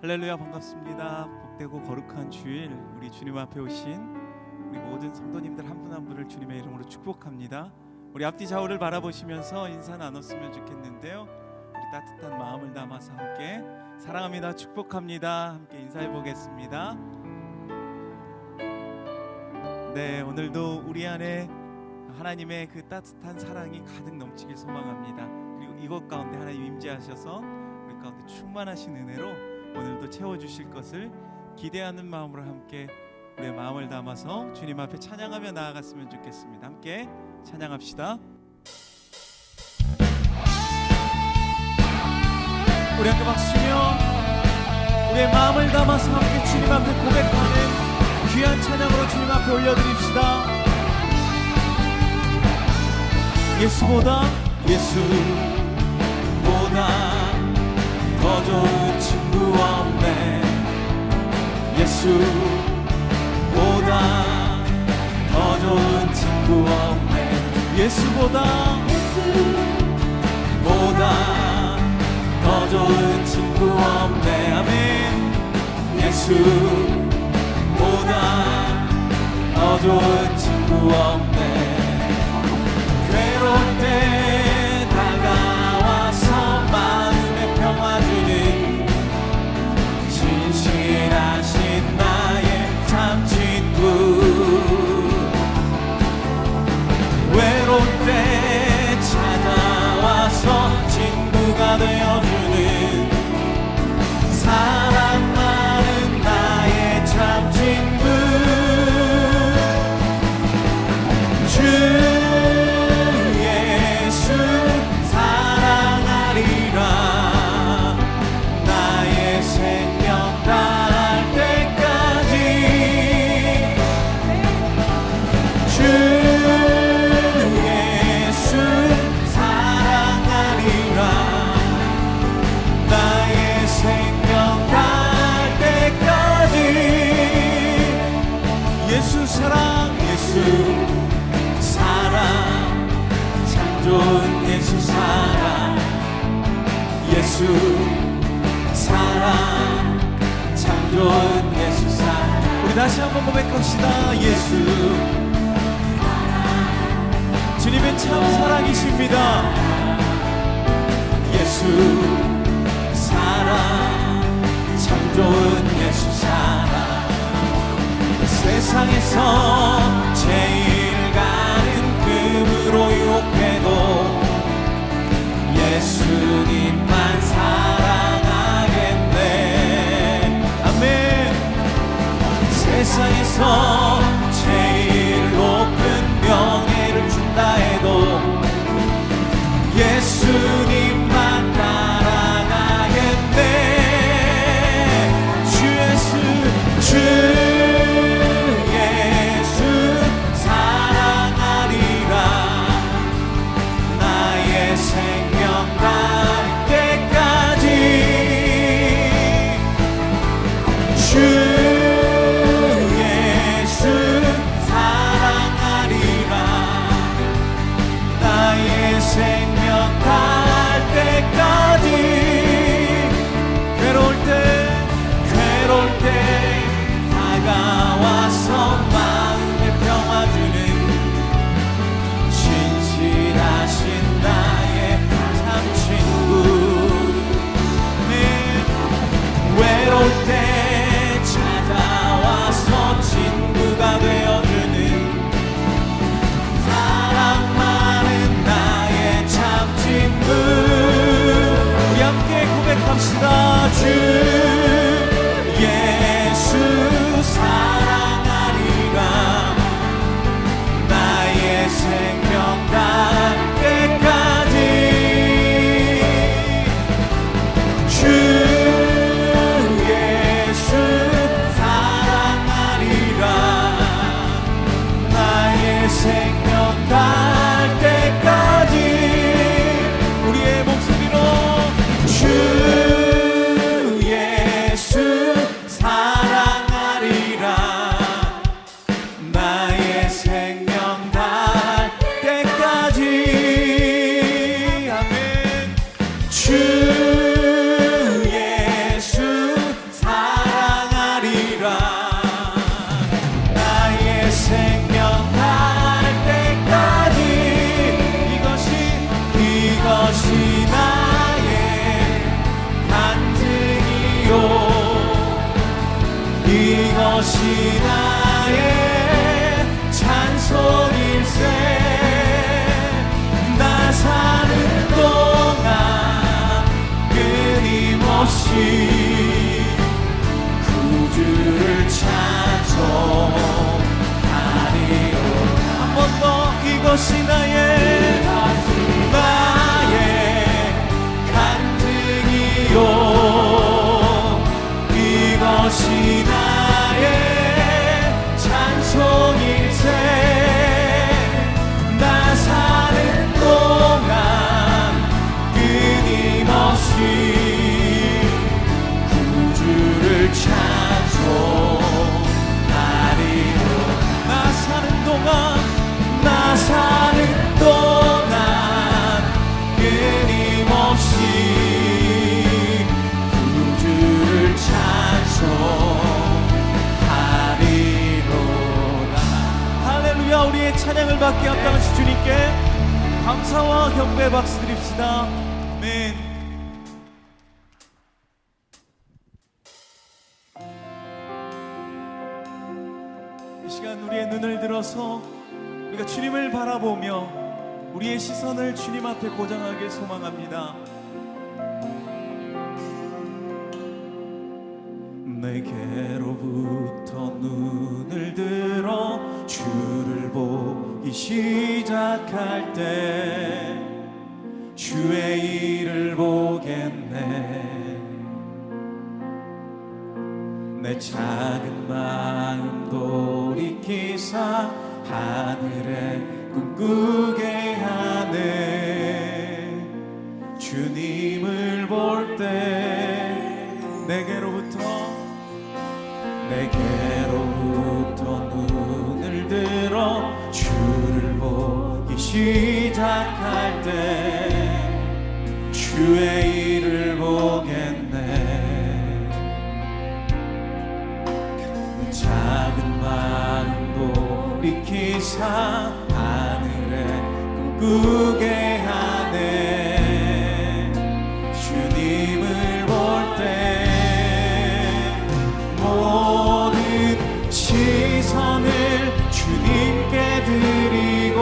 할렐루야, 반갑습니다. 복되고 거룩한 주일, 우리 주님 앞에 오신 우리 모든 성도님들 한 분 한 분을 주님의 이름으로 축복합니다. 우리 앞뒤 좌우를 바라보시면서 인사 나눴으면 좋겠는데요, 우리 따뜻한 마음을 담아서 함께 사랑합니다, 축복합니다, 함께 인사해 보겠습니다. 네, 오늘도 우리 안에 하나님의 그 따뜻한 사랑이 가득 넘치길 소망합니다. 그리고 이것 가운데 하나님 임재하셔서 우리 가운데 충만하신 은혜로 오늘도 채워주실 것을 기대하는 마음으로 함께 우리의 마음을 담아서 주님 앞에 찬양하며 나아갔으면 좋겠습니다. 함께 찬양합시다. 우리 함께 박수치며 우리의 마음을 담아서 함께 주님 앞에 고백하는 귀한 찬양으로 주님 앞에 올려드립시다. 예수보다 더 좋은 친구 없네. 예수보다 더 좋은 친구 없네. 예수보다 더 좋은 친구 없네. 아멘. 예수보다 더 좋은 친구 없네. 괴로울 때 다가와서 마음에 평화 주는 진실하신 나의 참 친구. 외로울 때 찾아와서 친구가 되어주는 사랑 많은 나의 참 친구. 참 좋은 예수 사랑. 우리 다시 한번 고백합시다. 예수 주님의 참 사랑이십니다. 예수 사랑 참 좋은 예수 사랑. 세상에서 제일 가는 금으로 유혹해도 예수님만 사랑하겠네. 아멘. 세상에서 제일 높은 명예를 준다 해도 예수님만 따라가겠네. 주 예수 사랑하리라. 나의 생명 날 때까지. 주 예수 사랑하리라. 나의 생명 날 때까지. 괴로울 때 다가와서 마음에 평화 주는 진실하신 나의 참 친구. 외로울 때 찾아와서 친구가 되어주는 사랑 많은 나의 참 친구. 우리 함께 고백합시다. 주 예수 사랑하리라. 나의 생명 날 때까지. 주 예수 이것이 나의 찬송일세. 나 사는 동안 끊임없이 구주를 찬송하리로다. 한 번 더. 이것이 나의 간증이요. 이것이 나의 찬송일세. 나 사는 동안 끊임없이 구주를 찬송하리로다. 나 사는 동안 끊임없이 구주를 찬송하리로다. 할렐루야. 우리의 찬양을 받게 합당하신 주님께 감사와 경배 박수 드립시다. 아멘. 이 시간 우리의 눈을 들어서 우리가 주님을 바라보며 우리의 시선을 주님 앞에 고정하길 소망합니다. 내게로부터 눈을 들어 주를 보기 시작할 때 주의 일을 보겠네. 내 작은 마음 돌이키사 하늘에 꿈꾸게 하네. 주님을 볼 때 내게로부터 눈을 들어 주를 보기 시작할 때 주의 일을 보겠네. 작은 마음 돌이키사 하늘에 꿈꾸게 하네. 주님을 볼 때 모든 시선을 주님께 드리고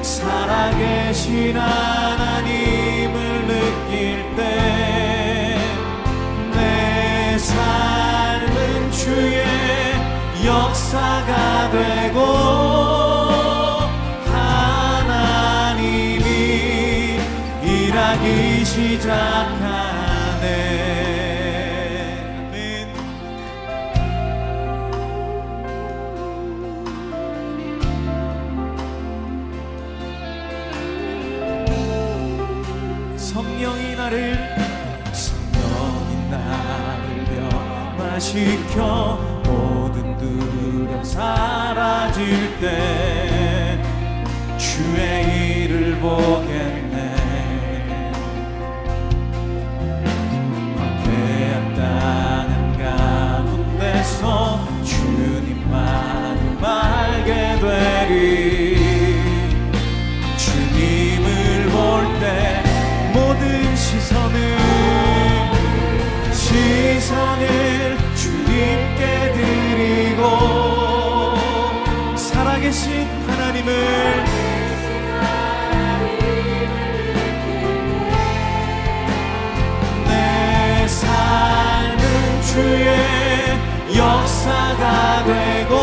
살아계신 하나님을 느낄 때 내 삶은 주의 역사가 되고 하나님이 일하기 시작하네. 성령이 나를 변화시켜 모든 두려움 사라질 때 주의 일을 보겠네. 광대한 땅 가운데서 주님만을 알게 되리. 주님을 볼 때 모든 시선을 주님께 드리고 살아계신 하나님을 내 삶은 주의 역사가 되고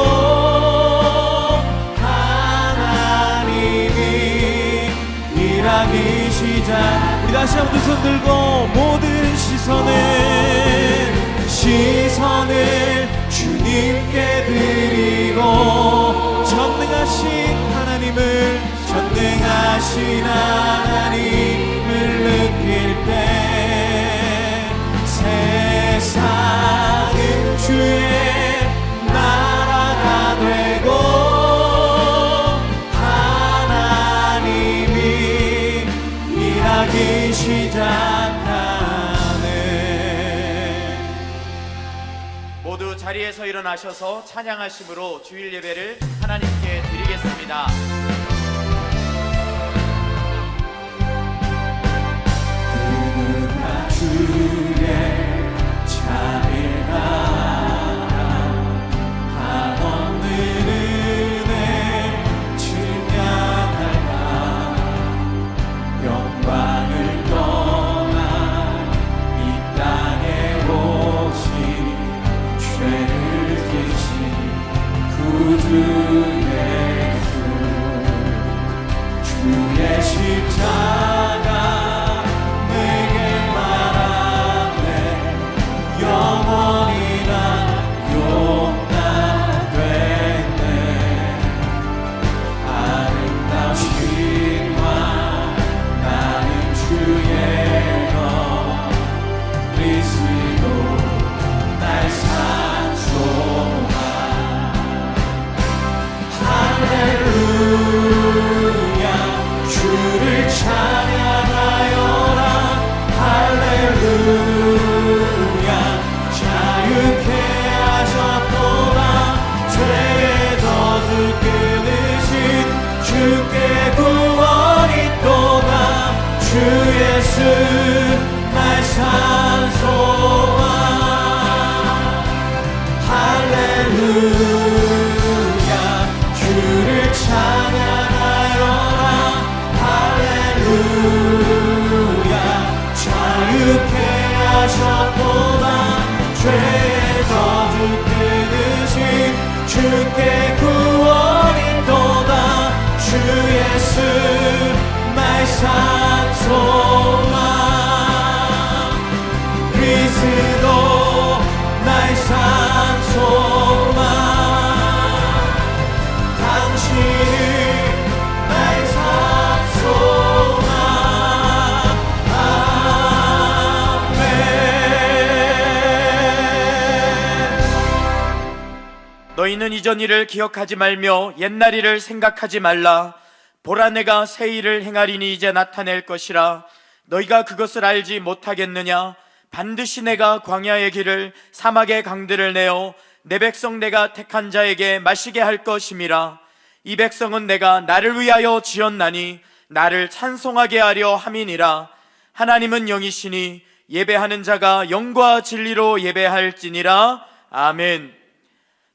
하나님이 일하기 시작. 우리 다시 한번 두 손 들고 모든 시선을 주님께 드리고 전능하신 하나님을 느낄 때 세상은 주의 나라가 되고 하나님이 일하기 시작하네. 모두 자리에서 일어나셔서 찬양하심으로 주일 예배를 하나님께 드리겠습니다. 주의 날 산소와 할렐루야 주를 찬양하여라 할렐루야 자유케 하셨도다 죄의 저주 끊으신 주께 구원이 또다 주 예수 날 산소와 그리스도 날 산소와 당신이 날 산소와 아멘. 너희는 이전 일을 기억하지 말며 옛날 일을 생각하지 말라. 보라 내가 새 일을 행하리니 이제 나타낼 것이라. 너희가 그것을 알지 못하겠느냐? 반드시 내가 광야의 길을 사막의 강들을 내어 내 백성 내가 택한 자에게 마시게 할 것임이라. 이 백성은 내가 나를 위하여 지었나니 나를 찬송하게 하려 함이니라. 하나님은 영이시니 예배하는 자가 영과 진리로 예배할지니라. 아멘.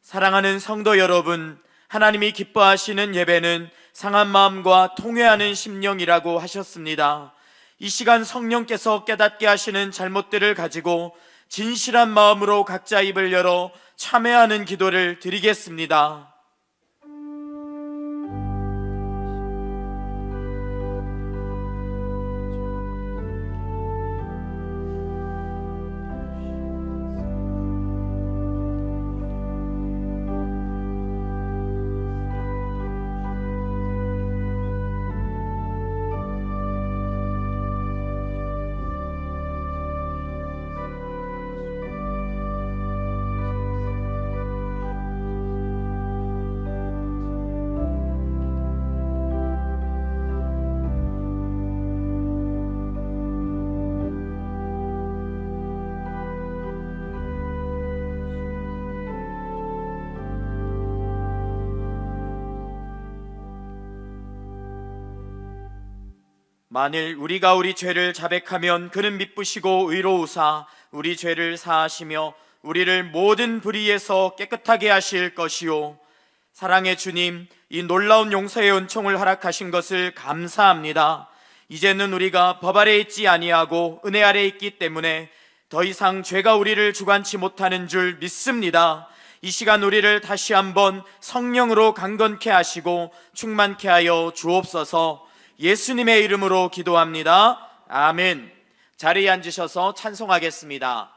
사랑하는 성도 여러분, 하나님이 기뻐하시는 예배는 상한 마음과 통회하는 심령이라고 하셨습니다. 이 시간 성령께서 깨닫게 하시는 잘못들을 가지고 진실한 마음으로 각자 입을 열어 참회하는 기도를 드리겠습니다. 만일 우리가 우리 죄를 자백하면 그는 미쁘시고 의로우사 우리 죄를 사하시며 우리를 모든 불의에서 깨끗하게 하실 것이요. 사랑의 주님, 이 놀라운 용서의 은총을 허락하신 것을 감사합니다. 이제는 우리가 법 아래 있지 아니하고 은혜 아래 있기 때문에 더 이상 죄가 우리를 주관치 못하는 줄 믿습니다. 이 시간 우리를 다시 한번 성령으로 강건케 하시고 충만케 하여 주옵소서. 예수님의 이름으로 기도합니다. 아멘. 자리에 앉으셔서 찬송하겠습니다.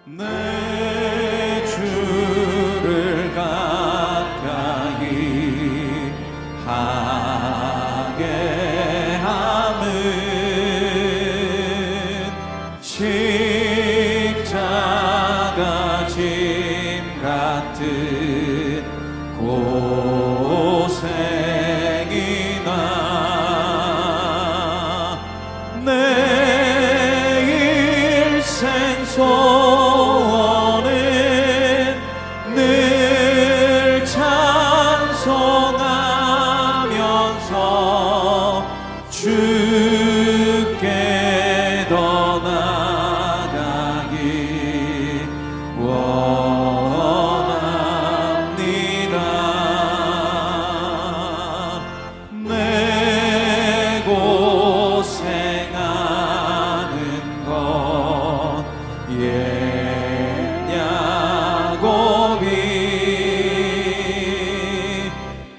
내 주를 가까이 하게 함은 십자가 짐 같은 고생이나 내 일생 소원은 늘 찬송하면서 주께 더 나아가기 원합니다. 내 고생하는 것 옛야곱이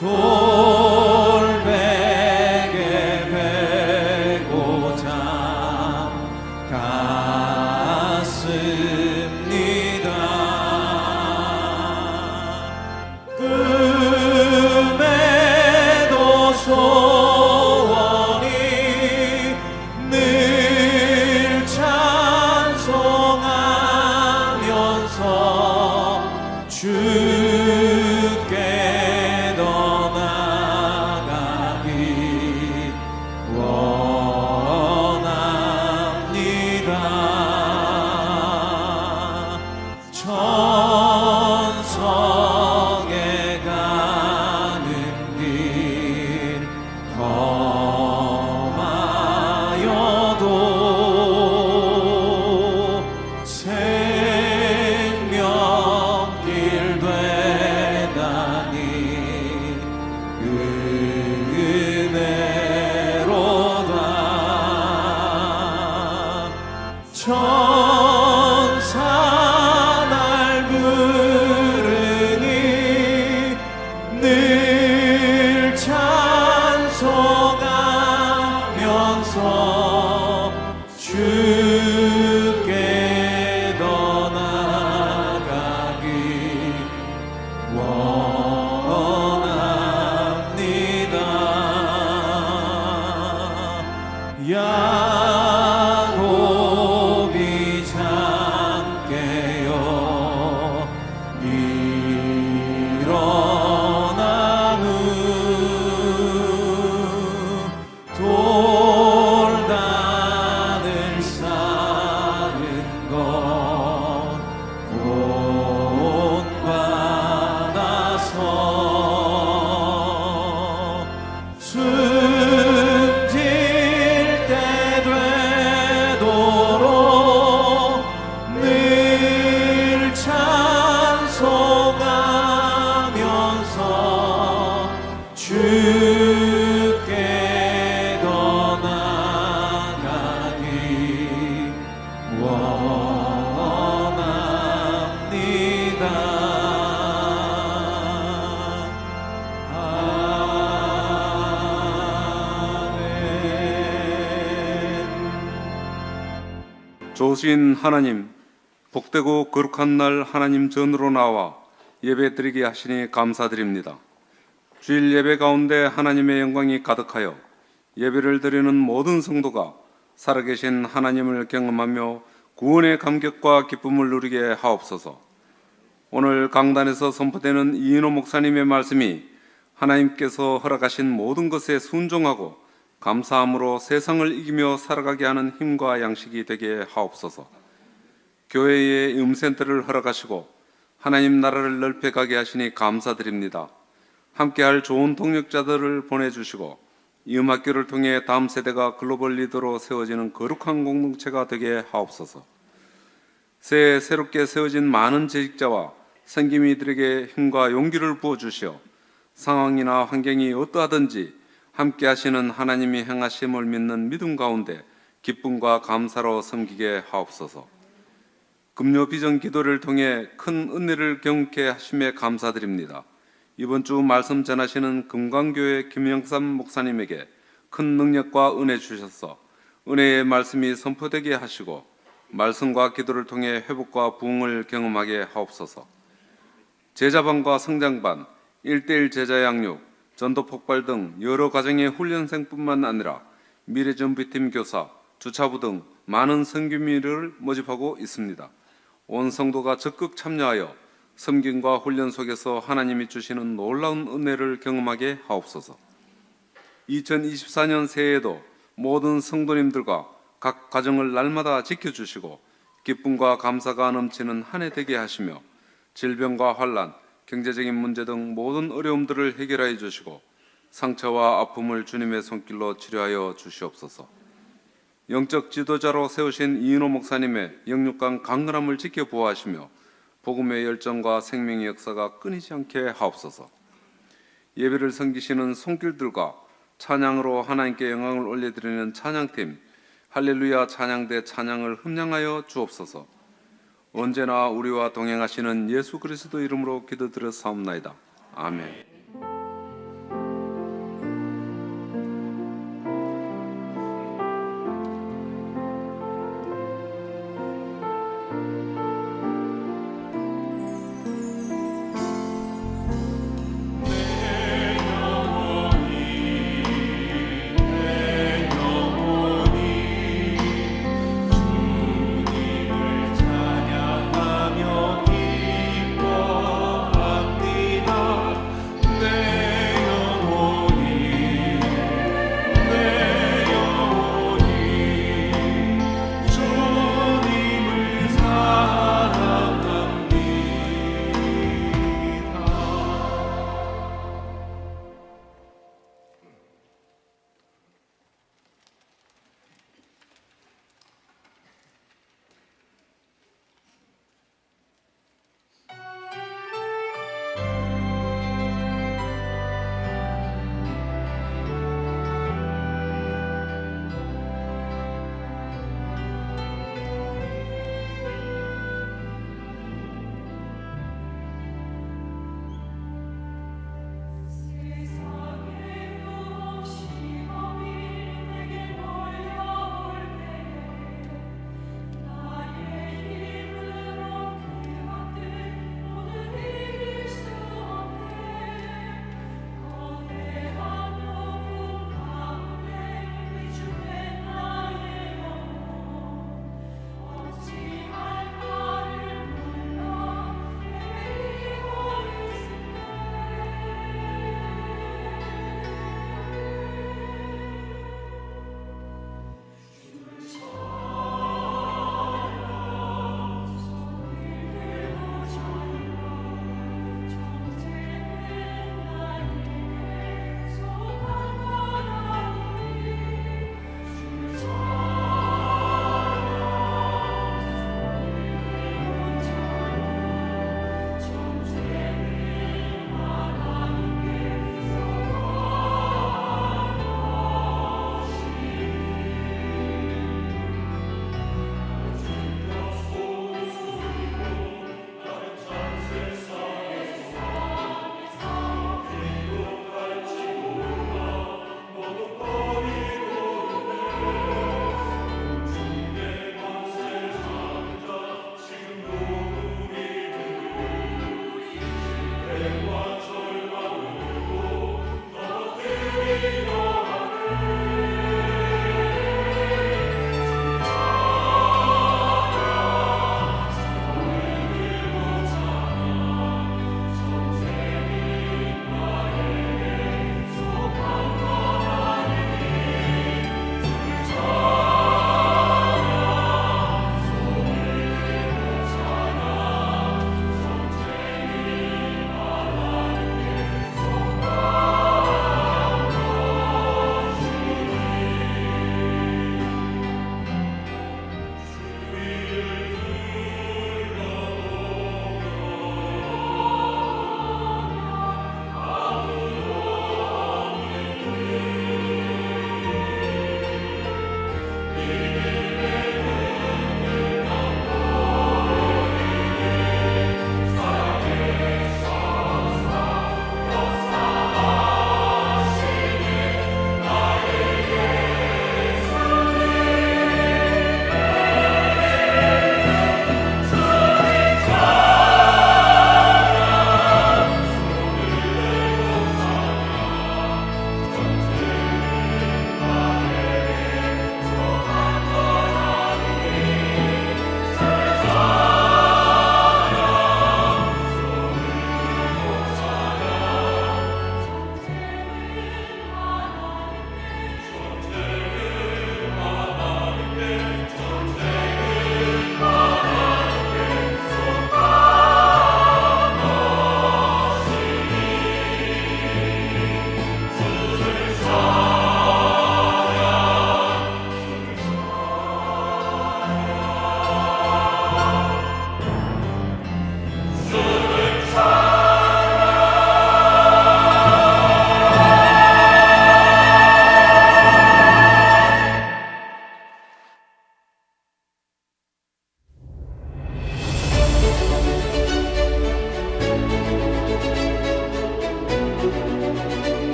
돌베개 베고자 갔습니다. 꿈에도 소원이 늘 찬송하면서 주께 더 나아가기 원합니다. 천성에 가는 길 험하여도 생명길 되다니 은혜로다. 천사 날 부르니 늘 찬송하면서 주께 더 나아가기 원합니다. 야곱이 잠깨어 일어나는 돌단을 쌓은 것 본받아서 숨질 때 되도록 늘 찬송하면서 주께 더 나아가기 원합니다. 조신 하나님, 복되고 거룩한 날 하나님 전으로 나와 예배 드리게 하시니 감사드립니다. 주일 예배 가운데 하나님의 영광이 가득하여 예배를 드리는 모든 성도가 살아계신 하나님을 경험하며 구원의 감격과 기쁨을 누리게 하옵소서. 오늘 강단에서 선포되는 이인호 목사님의 말씀이 하나님께서 허락하신 모든 것에 순종하고 감사함으로 세상을 이기며 살아가게 하는 힘과 양식이 되게 하옵소서. 교회의 음센터를 허락하시고 하나님 나라를 넓혀가게 하시니 감사드립니다. 함께할 좋은 동력자들을 보내주시고 이 음악교를 통해 다음 세대가 글로벌 리더로 세워지는 거룩한 공동체가 되게 하옵소서. 새해 새롭게 세워진 많은 재직자와 선김이들에게 힘과 용기를 부어주시어 상황이나 환경이 어떠하든지 함께 하시는 하나님이 행하심을 믿는 믿음 가운데 기쁨과 감사로 섬기게 하옵소서. 금요 비전 기도를 통해 큰 은혜를 경험케 하심에 감사드립니다. 이번 주 말씀 전하시는 금강교회 김영삼 목사님에게 큰 능력과 은혜 주셔서 은혜의 말씀이 선포되게 하시고 말씀과 기도를 통해 회복과 부흥을 경험하게 하옵소서. 제자반과 성장반, 1:1 제자 양육, 전도 폭발 등 여러 과정의 훈련생뿐만 아니라 미래준비팀 교사, 주차부 등 많은 선교민을 모집하고 있습니다. 온 성도가 적극 참여하여 섬김과 훈련 속에서 하나님이 주시는 놀라운 은혜를 경험하게 하옵소서. 2024년 새해에도 모든 성도님들과 각 가정을 날마다 지켜주시고 기쁨과 감사가 넘치는 한 해 되게 하시며 질병과 환난, 경제적인 문제 등 모든 어려움들을 해결하여 주시고 상처와 아픔을 주님의 손길로 치료하여 주시옵소서. 영적 지도자로 세우신 이인호 목사님의 영육간 강건함을 지켜보호하시며 복음의 열정과 생명의 역사가 끊이지 않게 하옵소서. 예배를 섬기시는 손길들과 찬양으로 하나님께 영광을 올려드리는 찬양팀 할렐루야 찬양대 찬양을 흠량하여 주옵소서. 언제나 우리와 동행하시는 예수 그리스도 이름으로 기도드렸사옵나이다. 아멘.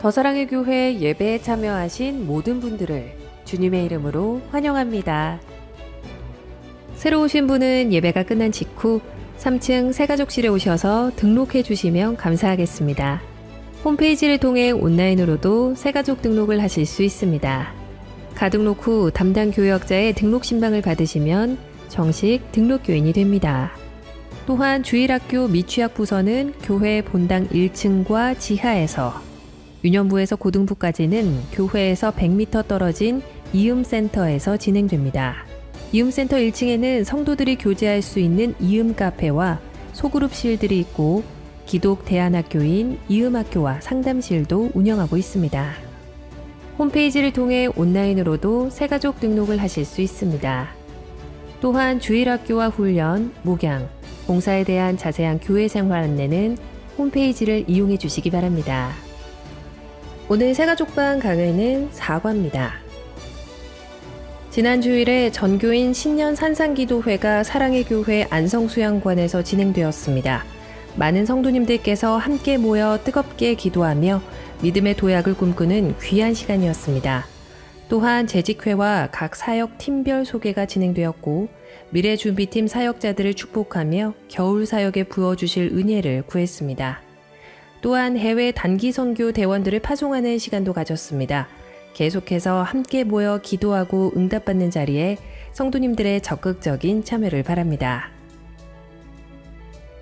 더사랑의 교회 예배에 참여하신 모든 분들을 주님의 이름으로 환영합니다. 새로 오신 분은 예배가 끝난 직후 3층 새가족실에 오셔서 등록해 주시면 감사하겠습니다. 홈페이지를 통해 온라인으로도 새가족 등록을 하실 수 있습니다. 가등록 후 담당 교역자의 등록 신방을 받으시면 정식 등록교인이 됩니다. 또한 주일학교 미취학 부서는 교회 본당 1층과 지하에서, 유년부에서 고등부까지는 교회에서 100m 떨어진 이음센터에서 진행됩니다. 이음센터 1층에는 성도들이 교제할 수 있는 이음 카페와 소그룹실들이 있고 기독 대안학교인 이음학교와 상담실도 운영하고 있습니다. 홈페이지를 통해 온라인으로도 새가족 등록을 하실 수 있습니다. 또한 주일학교와 훈련, 목양, 봉사에 대한 자세한 교회 생활 안내는 홈페이지를 이용해 주시기 바랍니다. 오늘 새가족방 강의는 4과입니다. 지난 주일에 전교인 신년 산상기도회가 사랑의 교회 안성수양관에서 진행되었습니다. 많은 성도님들께서 함께 모여 뜨겁게 기도하며 믿음의 도약을 꿈꾸는 귀한 시간이었습니다. 또한 재직회와 각 사역 팀별 소개가 진행되었고 미래준비팀 사역자들을 축복하며 겨울 사역에 부어주실 은혜를 구했습니다. 또한 해외 단기 선교 대원들을 파송하는 시간도 가졌습니다. 계속해서 함께 모여 기도하고 응답받는 자리에 성도님들의 적극적인 참여를 바랍니다.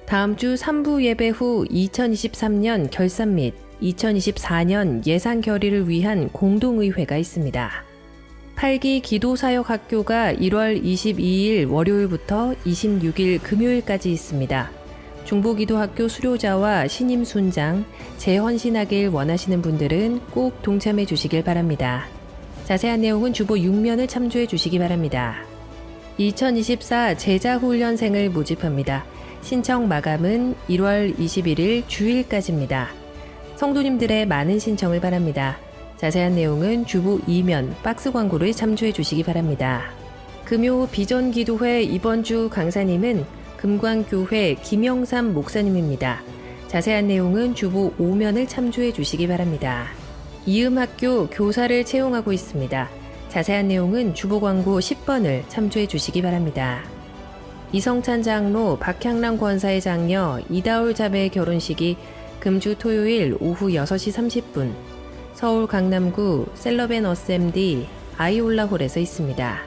다음 주 3부 예배 후 2023년 결산 및 2024년 예산 결의를 위한 공동의회가 있습니다. 8기 기도사역학교가 1월 22일 월요일부터 26일 금요일까지 있습니다. 중보기도학교 수료자와 신임 순장, 재헌신하길 원하시는 분들은 꼭 동참해 주시길 바랍니다. 자세한 내용은 주보 6면을 참조해 주시기 바랍니다. 2024 제자훈련생을 모집합니다. 신청 마감은 1월 21일 주일까지입니다. 성도님들의 많은 신청을 바랍니다. 자세한 내용은 주보 2면 박스 광고를 참조해 주시기 바랍니다. 금요 비전기도회 이번 주 강사님은 금광교회 김영삼 목사님입니다. 자세한 내용은 주보 5면을 참조해 주시기 바랍니다. 이음학교 교사를 채용하고 있습니다. 자세한 내용은 주보 광고 10번을 참조해 주시기 바랍니다. 이성찬 장로, 박향랑 권사의 장녀, 이다울 자매의 결혼식이 금주 토요일 오후 6시 30분 서울 강남구 셀러벤 어셈디 아이올라홀에서 있습니다.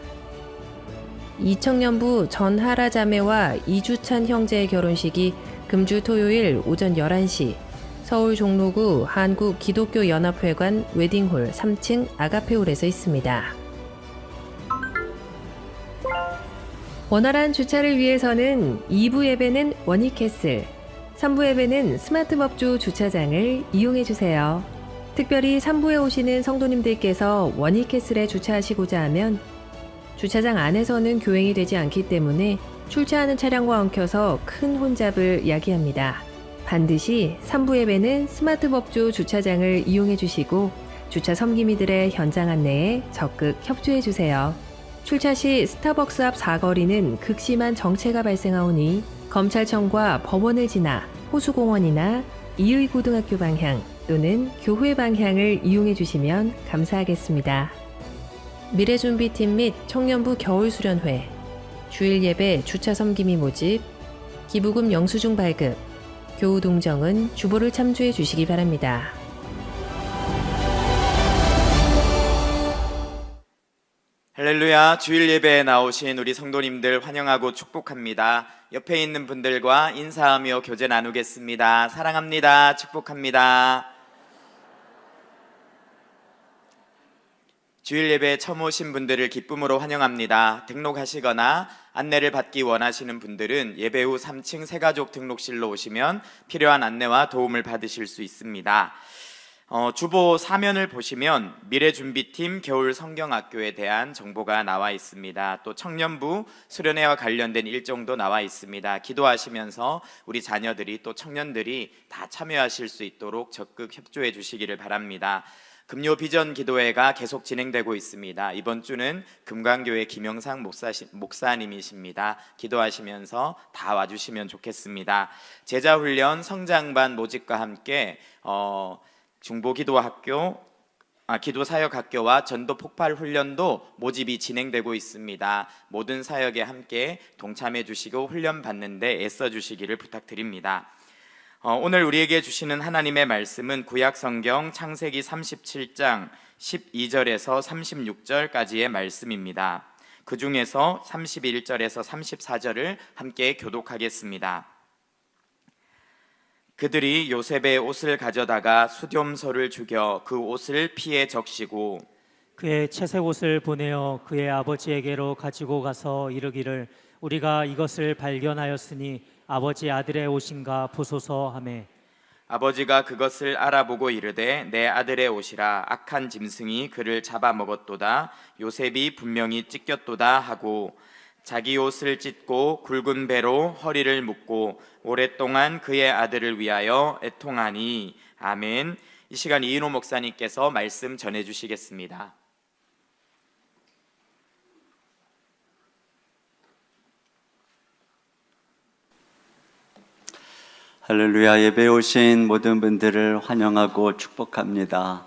이청년부 전하라 자매와 이주찬 형제의 결혼식이 금주 토요일 오전 11시 서울 종로구 한국기독교연합회관 웨딩홀 3층 아가페홀에서 있습니다. 원활한 주차를 위해서는 2부 예배는 원익캐슬, 3부 예배는 스마트법주 주차장을 이용해 주세요. 특별히 3부에 오시는 성도님들께서 원익캐슬에 주차하시고자 하면 주차장 안에서는 교행이 되지 않기 때문에 출차하는 차량과 엉켜서 큰 혼잡을 야기합니다. 반드시 3부 예배는 스마트법주 주차장을 이용해 주시고 주차 섬김이들의 현장 안내에 적극 협조해 주세요. 출차 시 스타벅스 앞 사거리는 극심한 정체가 발생하오니 검찰청과 법원을 지나 호수공원이나 이의고등학교 방향 또는 교회 방향을 이용해 주시면 감사하겠습니다. 미래준비팀 및 청년부 겨울수련회, 주일 예배 주차 섬김이 모집, 기부금 영수증 발급, 교우 동정은 주보를 참조해 주시기 바랍니다. 할렐루야. 주일 예배에 나오신 우리 성도님들 환영하고 축복합니다. 옆에 있는 분들과 인사하며 교제 나누겠습니다. 사랑합니다. 축복합니다. 주일 예배에 처음 오신 분들을 기쁨으로 환영합니다. 등록하시거나 안내를 받기 원하시는 분들은 예배 후 3층 새가족 등록실로 오시면 필요한 안내와 도움을 받으실 수 있습니다. 주보 4면을 보시면 미래준비팀 겨울 성경학교에 대한 정보가 나와 있습니다. 또 청년부 수련회와 관련된 일정도 나와 있습니다. 기도하시면서 우리 자녀들이 또 청년들이 다 참여하실 수 있도록 적극 협조해 주시기를 바랍니다. 금요 비전 기도회가 계속 진행되고 있습니다. 이번 주는 금강교회 김영상 목사님이십니다. 기도하시면서 다 와주시면 좋겠습니다. 제자훈련 성장반 모집과 함께 기도사역학교와 전도폭발훈련도 모집이 진행되고 있습니다. 모든 사역에 함께 동참해 주시고 훈련 받는데 애써 주시기를 부탁드립니다. 오늘 우리에게 주시는 하나님의 말씀은 구약성경 창세기 37장 12절에서 36절까지의 말씀입니다. 그 중에서 31절에서 34절을 함께 교독하겠습니다. 그들이 요셉의 옷을 가져다가 수뚤소를 죽여 그 옷을 피에 적시고 그의 채색 옷을 보내어 그의 아버지에게로 가지고 가서 이르기를 우리가 이것을 발견하였으니 아버지 아들의 옷인가 보소서 하매 아버지가 그것을 알아보고 이르되 내 아들의 옷이라 악한 짐승이 그를 잡아먹었도다 요셉이 분명히 찢겼도다 하고 자기 옷을 찢고 굵은 배로 허리를 묶고 오랫동안 그의 아들을 위하여 애통하니. 아멘. 이 시간 이인호 목사님께서 말씀 전해주시겠습니다. 할렐루야. 예배에 오신 모든 분들을 환영하고 축복합니다.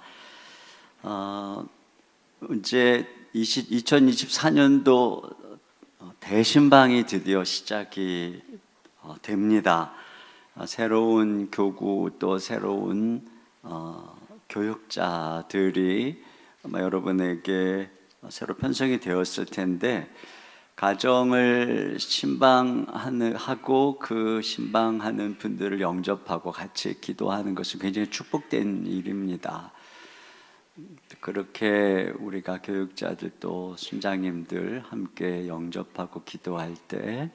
이제 2024년도 대신방이 드디어 시작이 됩니다. 새로운 교구 또 새로운 교육자들이 아마 여러분에게 새로 편성이 되었을 텐데 가정을 신방하고 그 신방하는 분들을 영접하고 같이 기도하는 것은 굉장히 축복된 일입니다. 그렇게 우리가 교육자들 또 순장님들 함께 영접하고 기도할 때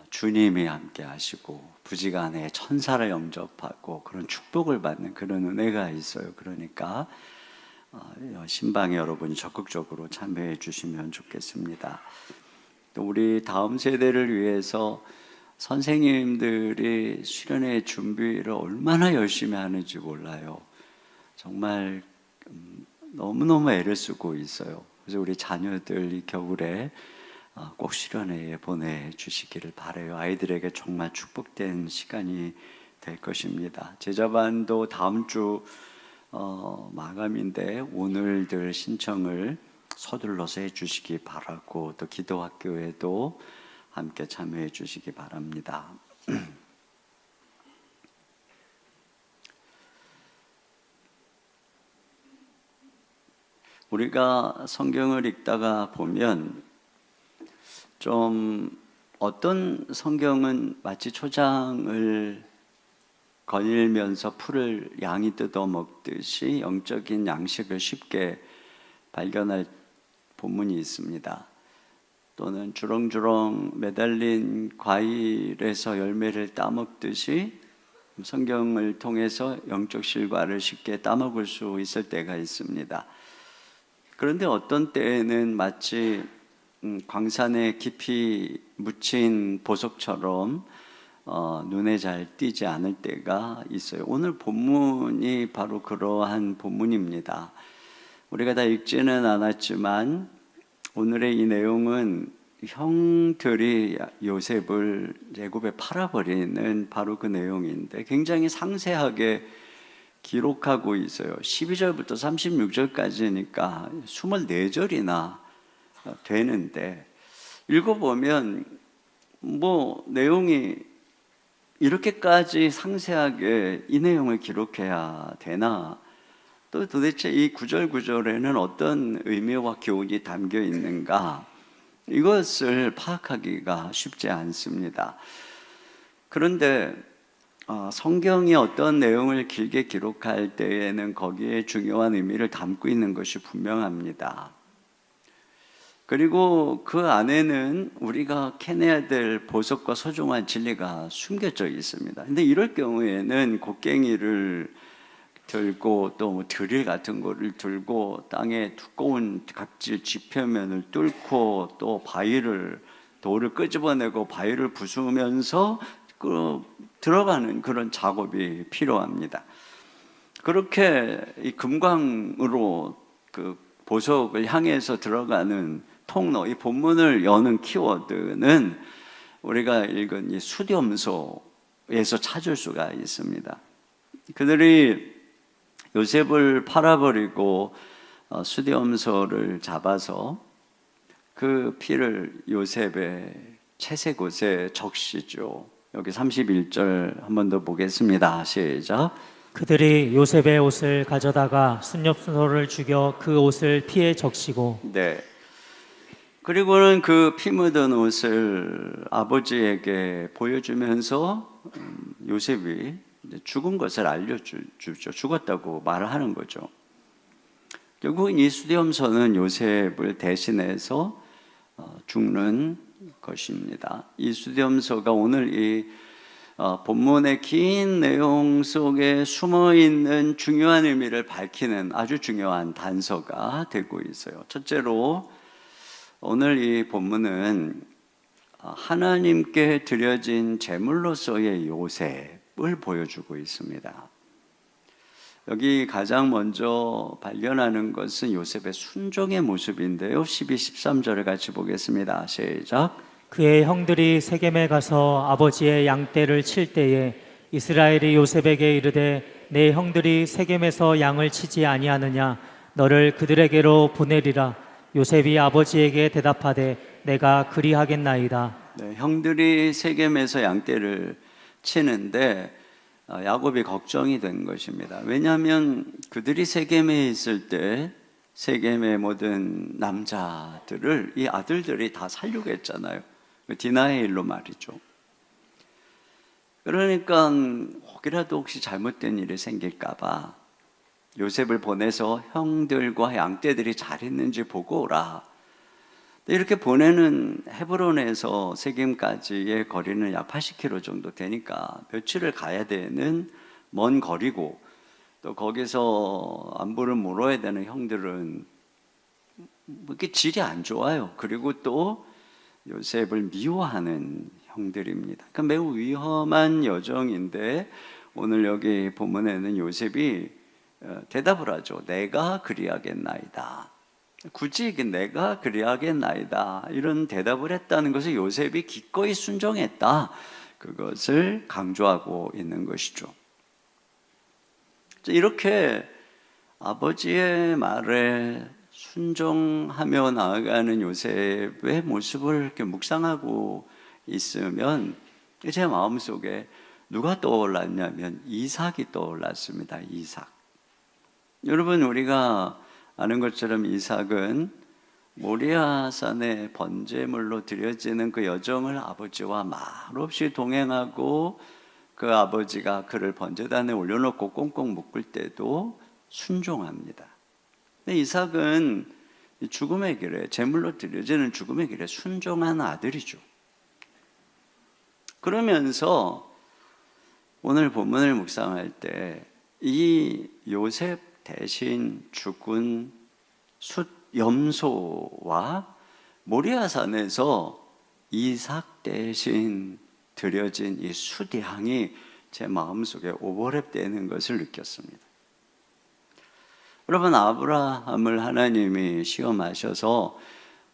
주님이 함께 하시고 부지간에 천사를 영접하고 그런 축복을 받는 그런 은혜가 있어요. 그러니까 신방에 여러분이 적극적으로 참여해 주시면 좋겠습니다. 또 우리 다음 세대를 위해서 선생님들이 수련회 준비를 얼마나 열심히 하는지 몰라요. 정말 너무너무 애를 쓰고 있어요. 그래서 우리 자녀들 이 겨울에 꼭 수련회에 보내주시기를 바라요. 아이들에게 정말 축복된 시간이 될 것입니다. 제자반도 다음 주 마감인데 오늘들 신청을 서둘러서 해주시기 바라고 또 기도학교에도 함께 참여해 주시기 바랍니다. 우리가 성경을 읽다가 보면 좀 어떤 성경은 마치 초장을 거닐면서 풀을 양이 뜯어 먹듯이 영적인 양식을 쉽게 발견할 본문이 있습니다. 또는 주렁주렁 매달린 과일에서 열매를 따먹듯이 성경을 통해서 영적 실과를 쉽게 따먹을 수 있을 때가 있습니다. 그런데 어떤 때에는 마치 광산에 깊이 묻힌 보석처럼 눈에 잘 띄지 않을 때가 있어요. 오늘 본문이 바로 그러한 본문입니다. 우리가 다 읽지는 않았지만 오늘의 이 내용은 형들이 요셉을 애굽에 팔아버리는 바로 그 내용인데 굉장히 상세하게 기록하고 있어요. 12절부터 36절까지니까 24절이나 되는데 읽어보면 뭐 내용이 이렇게까지 상세하게 이 내용을 기록해야 되나, 또 도대체 이 구절구절에는 어떤 의미와 교훈이 담겨 있는가, 이것을 파악하기가 쉽지 않습니다. 그런데 성경이 어떤 내용을 길게 기록할 때에는 거기에 중요한 의미를 담고 있는 것이 분명합니다. 그리고 그 안에는 우리가 캐내야 될 보석과 소중한 진리가 숨겨져 있습니다. 근데 이럴 경우에는 곡괭이를 들고 또 드릴 같은 거를 들고 땅에 두꺼운 각질 지표면을 뚫고 또 돌을 끄집어내고 바위를 부수면서 들어가는 그런 작업이 필요합니다. 그렇게 이 금광으로 그 보석을 향해서 들어가는 통로, 이 본문을 여는 키워드는 우리가 읽은 이 수렴소에서 찾을 수가 있습니다. 그들이 요셉을 팔아버리고 수렴소를 잡아서 그 피를 요셉의 채색옷에 적시죠. 여기 31절 한 번 더 보겠습니다. 시작. 그들이 요셉의 옷을 가져다가 순엽소를 죽여 그 옷을 피에 적시고 네. 그리고는 그 피 묻은 옷을 아버지에게 보여주면서 요셉이 죽은 것을 알려주죠. 죽었다고 말을 하는 거죠. 결국 이 수렴소는 요셉을 대신해서 죽는 것입니다. 이 수렴소가 오늘 이 본문의 긴 내용 속에 숨어 있는 중요한 의미를 밝히는 아주 중요한 단서가 되고 있어요. 첫째로 오늘 이 본문은 하나님께 드려진 제물로서의 요셉을 보여주고 있습니다. 여기 가장 먼저 발견하는 것은 요셉의 순종의 모습인데요. 12, 13절을 같이 보겠습니다. 시작. 그의 형들이 세겜에 가서 아버지의 양떼를 칠 때에 이스라엘이 요셉에게 이르되 내 형들이 세겜에서 양을 치지 아니하느냐 너를 그들에게로 보내리라. 요셉이 아버지에게 대답하되 내가 그리하겠나이다. 네, 형들이 세겜에서 양떼를 치는데 야곱이 걱정이 된 것입니다. 왜냐하면 그들이 세겜에 있을 때 세겜의 모든 남자들을 이 아들들이 다 살려고 했잖아요. 디나의 일로 말이죠. 그러니까 혹시 잘못된 일이 생길까 봐 요셉을 보내서 형들과 양떼들이 잘 있는지 보고 오라. 이렇게 보내는 헤브론에서 세겜까지의 거리는 약 80km 정도 되니까 며칠을 가야 되는 먼 거리고, 또 거기서 안부를 물어야 되는 형들은 이렇게 질이 안 좋아요. 그리고 또 요셉을 미워하는 형들입니다. 그러니까 매우 위험한 여정인데 오늘 여기 본문에는 요셉이 대답을 하죠. 내가 그리하겠나이다. 굳이 이게 내가 그리하겠나이다 이런 대답을 했다는 것은 요셉이 기꺼이 순종했다, 그것을 강조하고 있는 것이죠. 이렇게 아버지의 말에 순종하며 나아가는 요셉의 모습을 이렇게 묵상하고 있으면 제 마음속에 누가 떠올랐냐면 이삭이 떠올랐습니다. 이삭. 여러분, 우리가 아는 것처럼 이삭은 모리아산의 번제물로 드려지는 그 여정을 아버지와 말없이 동행하고 그 아버지가 그를 번제단에 올려놓고 꽁꽁 묶을 때도 순종합니다. 근데 이삭은 죽음의 길에, 제물로 드려지는 죽음의 길에 순종한 아들이죠. 그러면서 오늘 본문을 묵상할 때 이 요셉 대신 죽은 숫염소와 모리아산에서 이삭 대신 드려진 이 숫향이 제 마음속에 오버랩되는 것을 느꼈습니다. 여러분, 아브라함을 하나님이 시험하셔서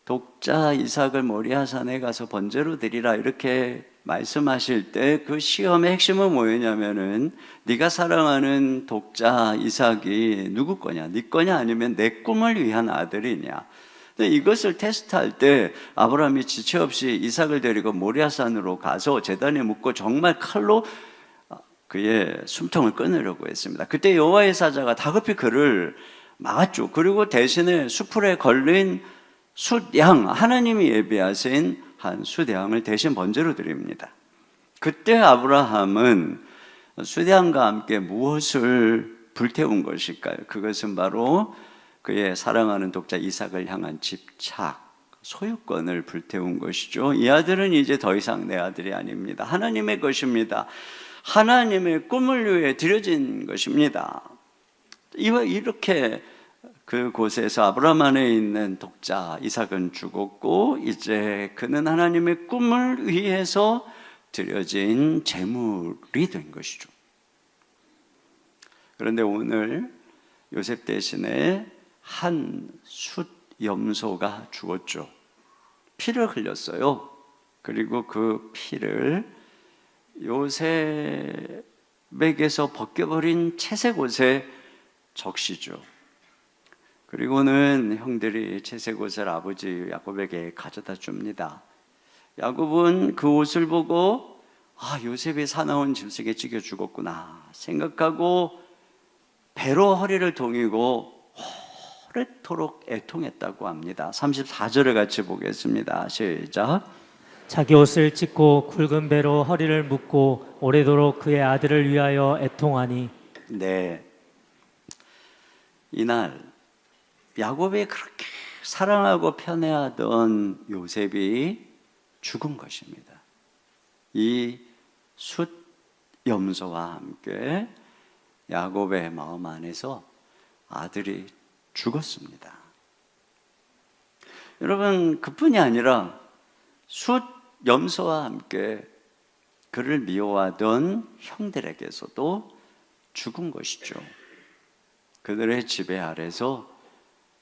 독자 이삭을 모리아산에 가서 번제로 드리라 이렇게 말씀하실 때 그 시험의 핵심은 뭐였냐면은 네가 사랑하는 독자 이삭이 누구 거냐, 네 거냐 아니면 내 꿈을 위한 아들이냐. 근데 이것을 테스트할 때 아브라함이 지체 없이 이삭을 데리고 모리아산으로 가서 제단에 묻고 정말 칼로 그의 숨통을 끊으려고 했습니다. 그때 여호와의 사자가 다급히 그를 막았죠. 그리고 대신에 수풀에 걸린 숫양, 하나님이 예비하신 한 숫양을 대신 번제로 드립니다. 그때 아브라함은 숫양과 함께 무엇을 불태운 것일까요? 그것은 바로 그의 사랑하는 독자 이삭을 향한 집착, 소유권을 불태운 것이죠. 이 아들은 이제 더 이상 내 아들이 아닙니다. 하나님의 것입니다. 하나님의 꿈을 위해 드려진 것입니다. 이렇게 그곳에서 아브라함 안에 있는 독자 이삭은 죽었고 이제 그는 하나님의 꿈을 위해서 드려진 제물이 된 것이죠. 그런데 오늘 요셉 대신에 한 숫염소가 죽었죠. 피를 흘렸어요. 그리고 그 피를 요셉에게서 벗겨버린 채색 옷에 적시죠. 그리고는 형들이 채색 옷을 아버지 야곱에게 가져다 줍니다. 야곱은 그 옷을 보고 요셉이 사나운 짐승에 찢겨 죽었구나 생각하고 배로 허리를 동이고 오래도록 애통했다고 합니다. 34절을 같이 보겠습니다. 시작. 자기 옷을 찢고 굵은 배로 허리를 묶고 오래도록 그의 아들을 위하여 애통하니. 네, 이날 야곱이 그렇게 사랑하고 편애하던 요셉이 죽은 것입니다. 이 숫염소와 함께 야곱의 마음 안에서 아들이 죽었습니다. 여러분, 그뿐이 아니라 숫염소와 함께 그를 미워하던 형들에게서도 죽은 것이죠. 그들의 지배 아래서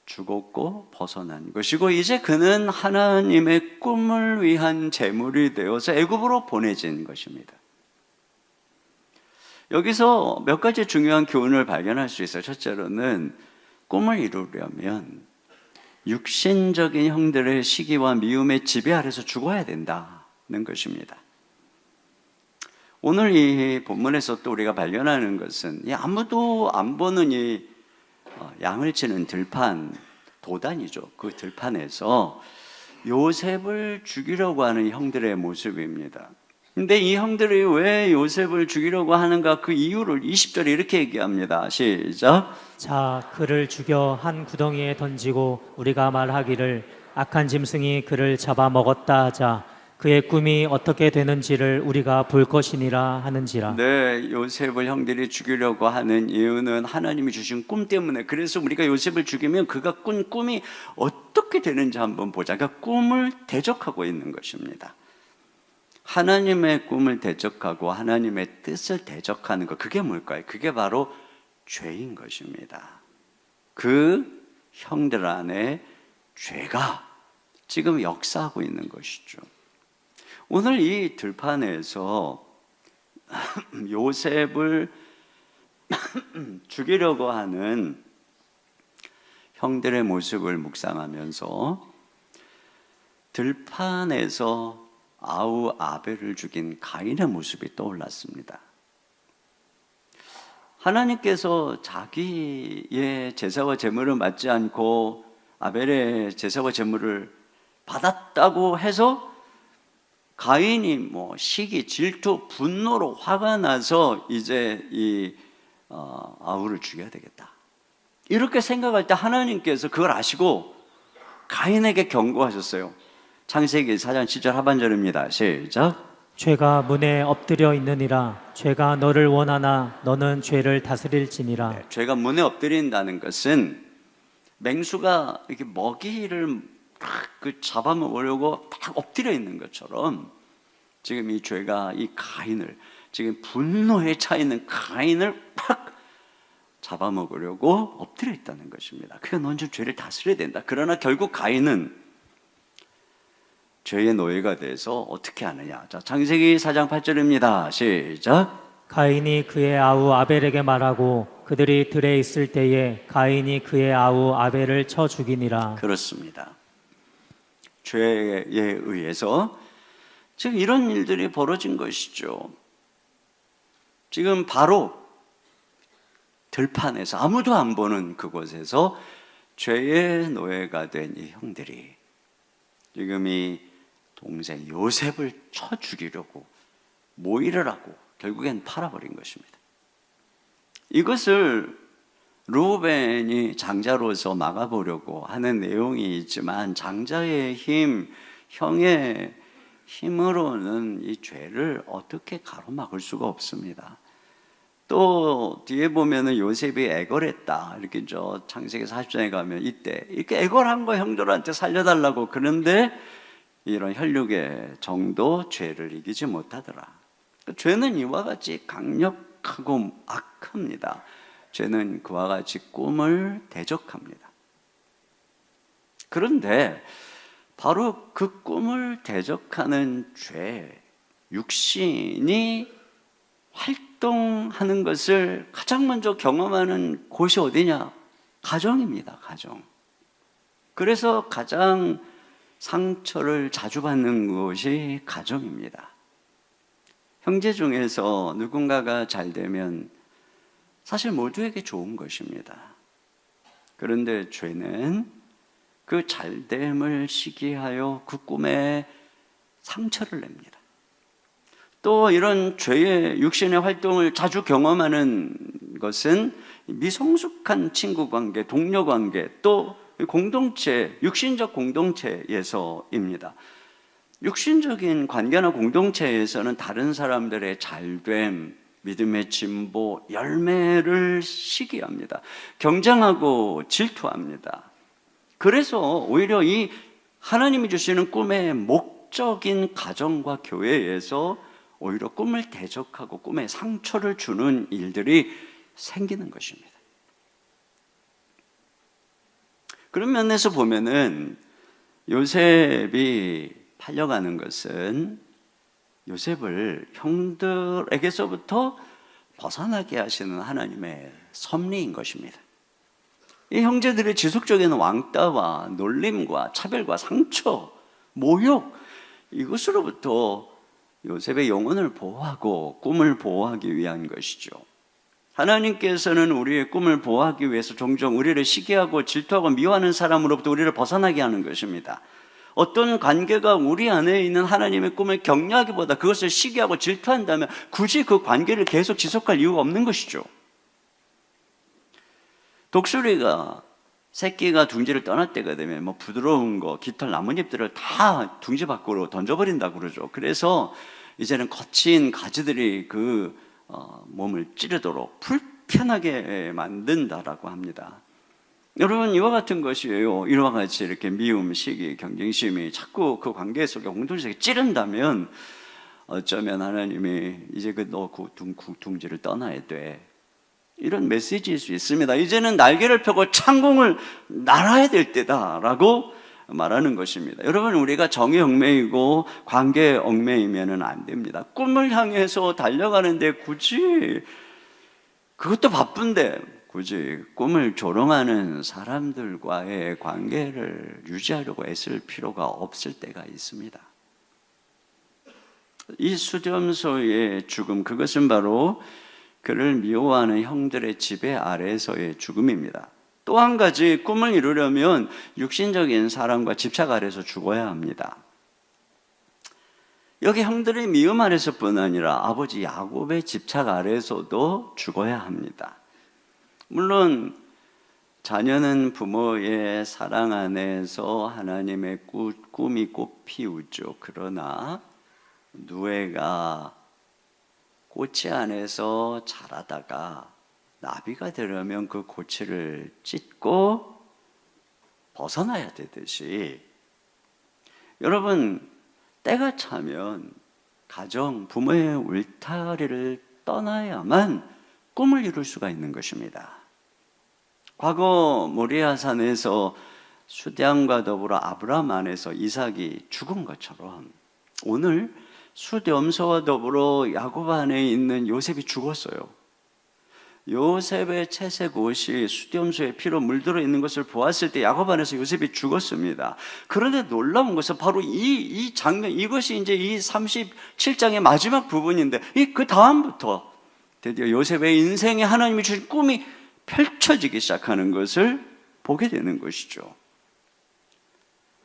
죽었고 벗어난 것이고, 이제 그는 하나님의 꿈을 위한 제물이 되어서 애굽으로 보내진 것입니다. 여기서 몇 가지 중요한 교훈을 발견할 수 있어요. 첫째로는 꿈을 이루려면 육신적인 형들의 시기와 미움의 지배 아래서 죽어야 된다는 것입니다. 오늘 이 본문에서 또 우리가 발견하는 것은 아무도 안 보는 이 양을 치는 들판, 도단이죠. 그 들판에서 요셉을 죽이려고 하는 형들의 모습입니다. 근데 이 형들이 왜 요셉을 죽이려고 하는가, 그 이유를 20절에 이렇게 얘기합니다. 시작. 자, 그를 죽여 한 구덩이에 던지고 우리가 말하기를 악한 짐승이 그를 잡아먹었다 하자. 그의 꿈이 어떻게 되는지를 우리가 볼 것이니라 하는지라. 네, 요셉을 형들이 죽이려고 하는 이유는 하나님이 주신 꿈 때문에. 그래서 우리가 요셉을 죽이면 그가 꾼 꿈이 어떻게 되는지 한번 보자. 그러니까 꿈을 대적하고 있는 것입니다. 하나님의 꿈을 대적하고 하나님의 뜻을 대적하는 것, 그게 뭘까요? 그게 바로 죄인 것입니다. 그 형들 안에 죄가 지금 역사하고 있는 것이죠. 오늘 이 들판에서 요셉을 죽이려고 하는 형들의 모습을 묵상하면서 들판에서 아우 아벨을 죽인 가인의 모습이 떠올랐습니다. 하나님께서 자기의 제사와 제물을 맞지 않고 아벨의 제사와 제물을 받았다고 해서 가인이 시기, 질투, 분노로 화가 나서 이제 이 아우를 죽여야 되겠다, 이렇게 생각할 때 하나님께서 그걸 아시고 가인에게 경고하셨어요. 창세기 4장 7절 하반절입니다. 시작. 죄가 문에 엎드려 있느니라. 죄가 너를 원하나 너는 죄를 다스릴지니라. 네, 죄가 문에 엎드린다는 것은 맹수가 이렇게 먹이를 잡아먹으려고 딱 엎드려 있는 것처럼 지금 이 죄가 이 가인을, 지금 분노에 차 있는 가인을 팍 잡아먹으려고 엎드려 있다는 것입니다. 그러니까 넌 좀 죄를 다스려야 된다. 그러나 결국 가인은 죄의 노예가 돼서 어떻게 하느냐. 자, 창세기 4장 8절입니다. 시작. 가인이 그의 아우 아벨에게 말하고 그들이 들에 있을 때에 가인이 그의 아우 아벨을 쳐 죽이니라. 그렇습니다. 죄에 의해서 지금 이런 일들이 벌어진 것이죠. 지금 바로 들판에서 아무도 안 보는 그곳에서 죄의 노예가 된 이 형들이 지금 이 동생 요셉을 쳐 죽이려고 모의를 하고 결국엔 팔아버린 것입니다. 이것을 르우벤이 장자로서 막아보려고 하는 내용이 있지만 장자의 힘, 형의 힘으로는 이 죄를 어떻게 가로막을 수가 없습니다. 또 뒤에 보면은 요셉이 애걸했다, 이렇게 창세기 40장에 가면 이때 이렇게 애걸한 거 형들한테 살려달라고. 그런데 이런 혈육의 정도 죄를 이기지 못하더라. 죄는 이와 같이 강력하고 악합니다. 죄는 그와 같이 꿈을 대적합니다. 그런데 바로 그 꿈을 대적하는 죄, 육신이 활동하는 것을 가장 먼저 경험하는 곳이 어디냐? 가정입니다. 가정. 그래서 가장 상처를 자주 받는 곳이 가정입니다. 형제 중에서 누군가가 잘 되면 사실 모두에게 좋은 것입니다. 그런데 죄는 그 잘됨을 시기하여 그 꿈에 상처를 냅니다. 또 이런 죄의 육신의 활동을 자주 경험하는 것은 미성숙한 친구 관계, 동료 관계, 또 공동체, 육신적 공동체에서입니다. 육신적인 관계나 공동체에서는 다른 사람들의 잘됨, 믿음의 진보, 열매를 시기합니다. 경쟁하고 질투합니다. 그래서 오히려 이 하나님이 주시는 꿈의 목적인 가정과 교회에서 오히려 꿈을 대적하고 꿈에 상처를 주는 일들이 생기는 것입니다. 그런 면에서 보면은 요셉이 팔려가는 것은 요셉을 형들에게서부터 벗어나게 하시는 하나님의 섭리인 것입니다. 이 형제들의 지속적인 왕따와 놀림과 차별과 상처, 모욕, 이것으로부터 요셉의 영혼을 보호하고 꿈을 보호하기 위한 것이죠. 하나님께서는 우리의 꿈을 보호하기 위해서 종종 우리를 시기하고 질투하고 미워하는 사람으로부터 우리를 벗어나게 하는 것입니다. 어떤 관계가 우리 안에 있는 하나님의 꿈을 격려하기보다 그것을 시기하고 질투한다면 굳이 그 관계를 계속 지속할 이유가 없는 것이죠. 독수리가 새끼가 둥지를 떠날 때가 되면 뭐 부드러운 거, 깃털, 나뭇잎들을 다 둥지 밖으로 던져버린다고 그러죠. 그래서 이제는 거친 가지들이 그 몸을 찌르도록 불편하게 만든다라고 합니다. 여러분, 이와 같은 것이에요. 이와 같이 이렇게 미움, 시기, 경쟁심이 자꾸 그 관계 속에 공동체에 찌른다면 어쩌면 하나님이 이제 너 둥지를 떠나야 돼, 이런 메시지일 수 있습니다. 이제는 날개를 펴고 창공을 날아야 될 때다라고 말하는 것입니다. 여러분, 우리가 정에 얽매이고 관계에 얽매이면 안 됩니다. 꿈을 향해서 달려가는데 굳이, 그것도 바쁜데 굳이 꿈을 조롱하는 사람들과의 관계를 유지하려고 애쓸 필요가 없을 때가 있습니다. 이 수렴소의 죽음, 그것은 바로 그를 미워하는 형들의 지배 아래에서의 죽음입니다. 또 한 가지, 꿈을 이루려면 육신적인 사랑과 집착 아래에서 죽어야 합니다. 여기 형들의 미움 아래서뿐 아니라 아버지 야곱의 집착 아래에서도 죽어야 합니다. 물론 자녀는 부모의 사랑 안에서 하나님의 꿈이 꽃피우죠. 그러나 누에가 꼬치 안에서 자라다가 나비가 되려면 그 꼬치를 찢고 벗어나야 되듯이, 여러분, 때가 차면 가정, 부모의 울타리를 떠나야만 꿈을 이룰 수가 있는 것입니다. 과거 모리아산에서 수대함과 더불어 아브라함 안에서 이삭이 죽은 것처럼 오늘 수렴소와 더불어 야곱 안에 있는 요셉이 죽었어요. 요셉의 채색 옷이 수렴소에 피로 물들어 있는 것을 보았을 때 야곱 안에서 요셉이 죽었습니다. 그런데 놀라운 것은 바로 이 장면, 이것이 이제 이 37장의 마지막 부분인데, 그 다음부터 드디어 요셉의 인생에 하나님이 주신 꿈이 펼쳐지기 시작하는 것을 보게 되는 것이죠.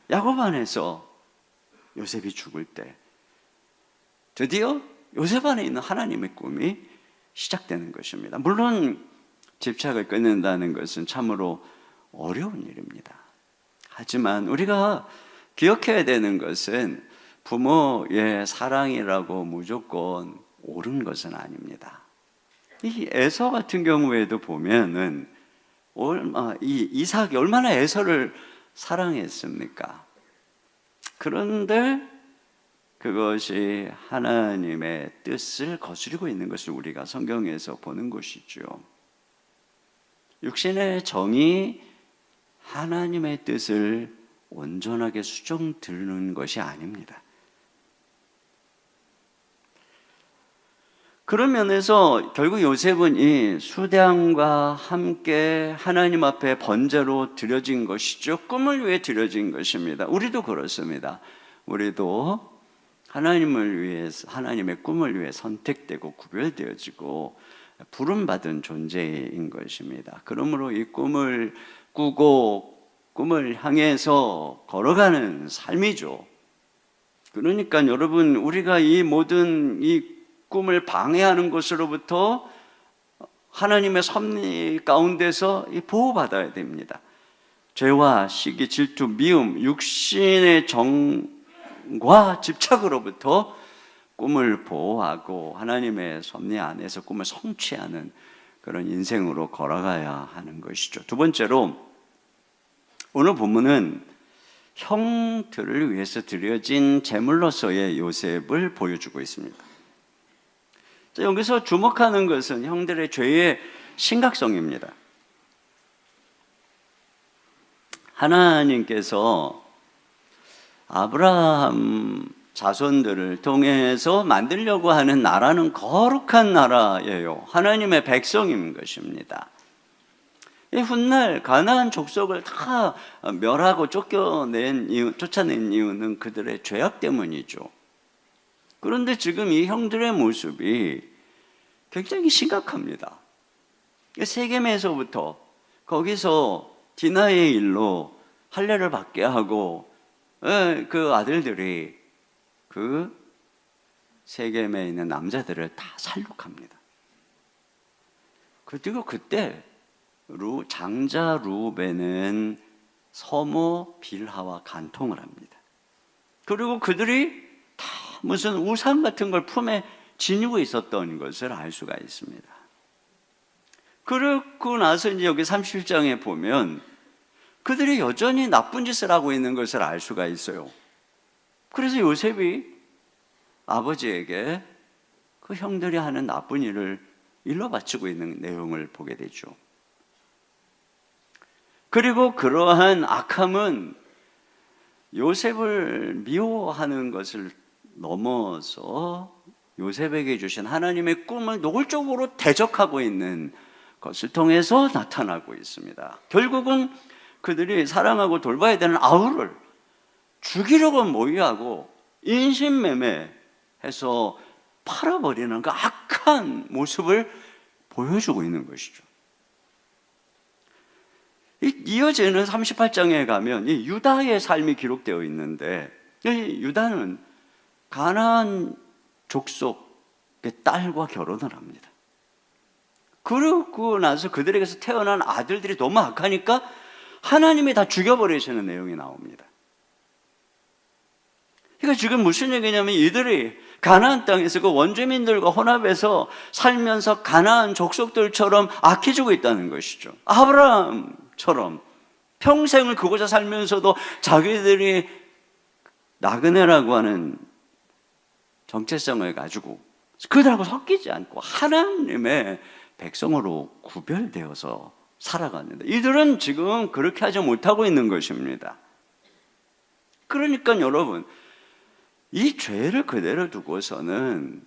야곱 안에서 요셉이 죽을 때 드디어 요셉 안에 있는 하나님의 꿈이 시작되는 것입니다. 물론 집착을 끊는다는 것은 참으로 어려운 일입니다. 하지만 우리가 기억해야 되는 것은 부모의 사랑이라고 무조건 옳은 것은 아닙니다. 이 에서 같은 경우에도 보면은 이 이삭이 얼마나 에서를 사랑했습니까? 그런데 그것이 하나님의 뜻을 거스르고 있는 것을 우리가 성경에서 보는 것이죠. 육신의 정이 하나님의 뜻을 온전하게 수정드리는 것이 아닙니다. 그런 면에서 결국 요셉은 이 수량과 함께 하나님 앞에 번제로 드려진 것이죠. 꿈을 위해 드려진 것입니다. 우리도 그렇습니다. 우리도 하나님을 위해서, 하나님의 꿈을 위해 선택되고 구별되어지고 부름받은 존재인 것입니다. 그러므로 이 꿈을 꾸고 꿈을 향해서 걸어가는 삶이죠. 그러니까 여러분, 우리가 이 모든 이 꿈을 방해하는 것으로부터 하나님의 섭리 가운데서 보호받아야 됩니다. 죄와 시기, 질투, 미움, 육신의 정과 집착으로부터 꿈을 보호하고 하나님의 섭리 안에서 꿈을 성취하는 그런 인생으로 걸어가야 하는 것이죠. 두 번째로, 오늘 본문은 형들을 위해서 드려진 제물로서의 요셉을 보여주고 있습니다. 여기서 주목하는 것은 형들의 죄의 심각성입니다. 하나님께서 아브라함 자손들을 통해서 만들려고 하는 나라는 거룩한 나라예요. 하나님의 백성인 것입니다. 이 훗날 가나안 족속을 다 멸하고 쫓아낸 이유는 그들의 죄악 때문이죠. 그런데 지금 이 형들의 모습이 굉장히 심각합니다. 세겜에서부터 거기서 디나의 일로 할례를 받게 하고 그 아들들이 그 세겜에 있는 남자들을 다 살육합니다. 그리고 그때 장자 루벤은 서모 빌하와 간통을 합니다. 그리고 그들이 다 무슨 우상 같은 걸 품에 지니고 있었던 것을 알 수가 있습니다. 그러고 나서 이제 여기 31장에 보면 그들이 여전히 나쁜 짓을 하고 있는 것을 알 수가 있어요. 그래서 요셉이 아버지에게 그 형들이 하는 나쁜 일을 일러 바치고 있는 내용을 보게 되죠. 그리고 그러한 악함은 요셉을 미워하는 것을 넘어서 요셉에게 주신 하나님의 꿈을 노골적으로 대적하고 있는 것을 통해서 나타나고 있습니다. 결국은 그들이 사랑하고 돌봐야 되는 아우를 죽이려고 모의하고 인신매매해서 팔아버리는 그 악한 모습을 보여주고 있는 것이죠. 이어지는 38장에 가면 이 유다의 삶이 기록되어 있는데, 이 유다는 가나안 족속의 딸과 결혼을 합니다. 그러고 나서 그들에게서 태어난 아들들이 너무 악하니까 하나님이 다 죽여버리시는 내용이 나옵니다. 그러니까 지금 무슨 얘기냐면 이들이 가나안 땅에서 그 원주민들과 혼합해서 살면서 가나안 족속들처럼 악해지고 있다는 것이죠. 아브라함처럼 평생을 그곳에 살면서도 자기들이 나그네라고 하는 정체성을 가지고 그들하고 섞이지 않고 하나님의 백성으로 구별되어서 살아갔는데 이들은 지금 그렇게 하지 못하고 있는 것입니다. 그러니까 여러분, 이 죄를 그대로 두고서는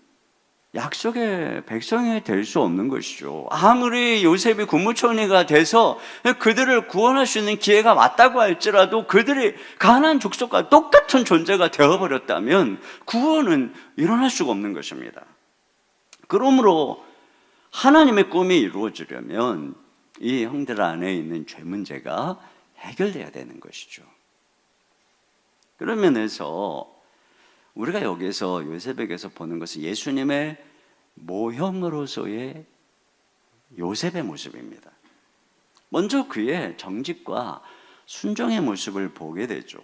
약속의 백성이 될 수 없는 것이죠. 아무리 요셉이 국무총리가 돼서 그들을 구원할 수 있는 기회가 왔다고 할지라도 그들이 가나안 족속과 똑같은 존재가 되어버렸다면 구원은 일어날 수가 없는 것입니다. 그러므로 하나님의 꿈이 이루어지려면 이 형들 안에 있는 죄 문제가 해결돼야 되는 것이죠. 그런 면에서 우리가 여기서 요셉에게서 보는 것은 예수님의 모형으로서의 요셉의 모습입니다. 먼저 그의 정직과 순종의 모습을 보게 되죠.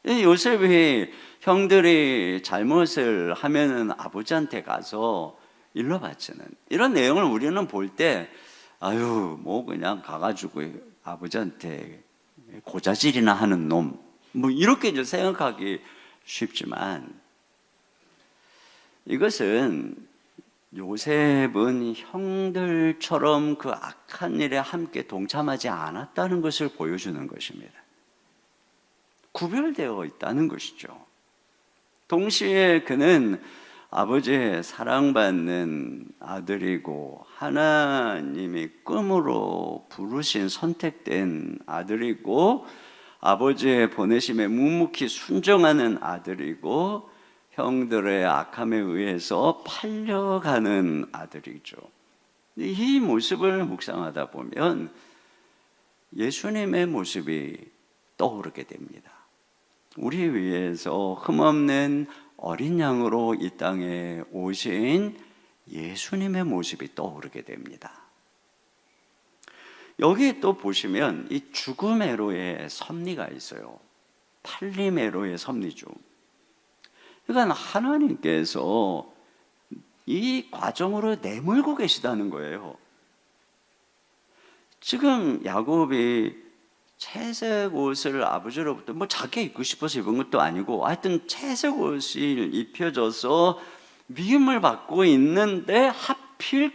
요셉이 형들이 잘못을 하면은 아버지한테 가서 일러 바치는 이런 내용을 우리는 볼 때 아유 뭐 그냥 가가지고 아버지한테 고자질이나 하는 놈 뭐 이렇게 이제 생각하기 쉽지만 이것은 요셉은 형들처럼 그 악한 일에 함께 동참하지 않았다는 것을 보여주는 것입니다. 구별되어 있다는 것이죠. 동시에 그는 아버지의 사랑받는 아들이고 하나님이 꿈으로 부르신 선택된 아들이고 아버지의 보내심에 묵묵히 순종하는 아들이고 형들의 악함에 의해서 팔려가는 아들이죠. 이 모습을 묵상하다 보면 예수님의 모습이 떠오르게 됩니다. 우리 위해서 흠없는 어린 양으로 이 땅에 오신 예수님의 모습이 떠오르게 됩니다. 여기 또 보시면 이 죽음애로의 섭리가 있어요. 팔림애로의 섭리죠. 그러니까 하나님께서 이 과정으로 내몰고 계시다는 거예요. 지금 야곱이 채색 옷을 아버지로부터 뭐 자기 입고 싶어서 입은 것도 아니고 하여튼 채색 옷을 입혀져서 미움을 받고 있는데 하필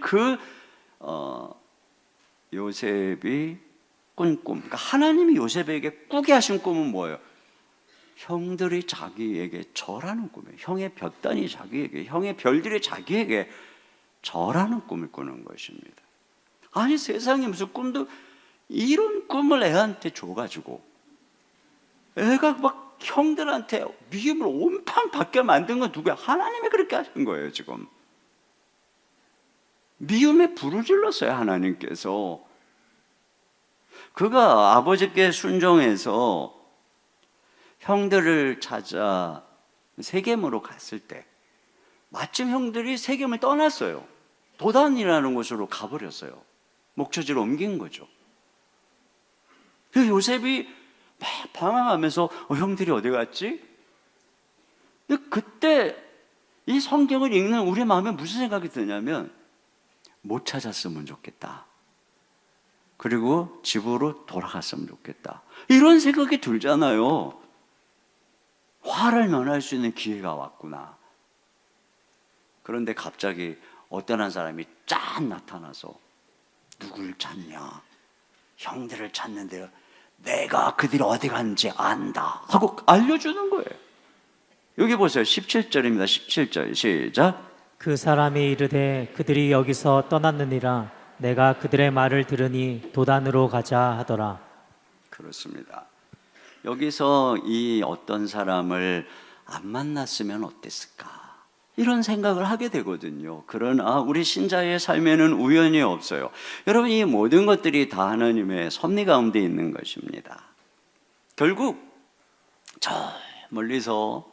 요셉이 꾼 꿈, 그러니까 하나님이 요셉에게 꾸게 하신 꿈은 뭐예요? 형들이 자기에게 절하는 꿈이에요. 형의 볕단이 자기에게, 형의 별들이 자기에게 절하는 꿈을 꾸는 것입니다. 아니 세상에 무슨 꿈도 이런 꿈을 애한테 줘가지고 애가 막 형들한테 미움을 온팡 받게 만든 건 누구야? 하나님이 그렇게 하신 거예요. 지금 미움에 불을 질렀어요. 하나님께서. 그가 아버지께 순종해서 형들을 찾아 세겜으로 갔을 때 마침 형들이 세겜을 떠났어요. 도단이라는 곳으로 가버렸어요. 목초지로 옮긴 거죠. 요셉이 막 방황하면서 형들이 어디 갔지? 근데 그때 이 성경을 읽는 우리 마음에 무슨 생각이 드냐면 못 찾았으면 좋겠다. 그리고 집으로 돌아갔으면 좋겠다. 이런 생각이 들잖아요. 화를 면할 수 있는 기회가 왔구나. 그런데 갑자기 어떤 한 사람이 쫙 나타나서 누굴 찾냐? 형들을 찾는데요. 내가 그들이 어디 갔는지 안다 하고 알려주는 거예요. 여기 보세요. 17절입니다. 17절 시작. 그 사람이 이르되 그들이 여기서 떠났느니라 내가 그들의 말을 들으니 도단으로 가자 하더라. 그렇습니다. 여기서 이 어떤 사람을 안 만났으면 어땠을까? 이런 생각을 하게 되거든요. 그러나 우리 신자의 삶에는 우연이 없어요. 여러분, 이 모든 것들이 다 하나님의 섭리 가운데 있는 것입니다. 결국 저 멀리서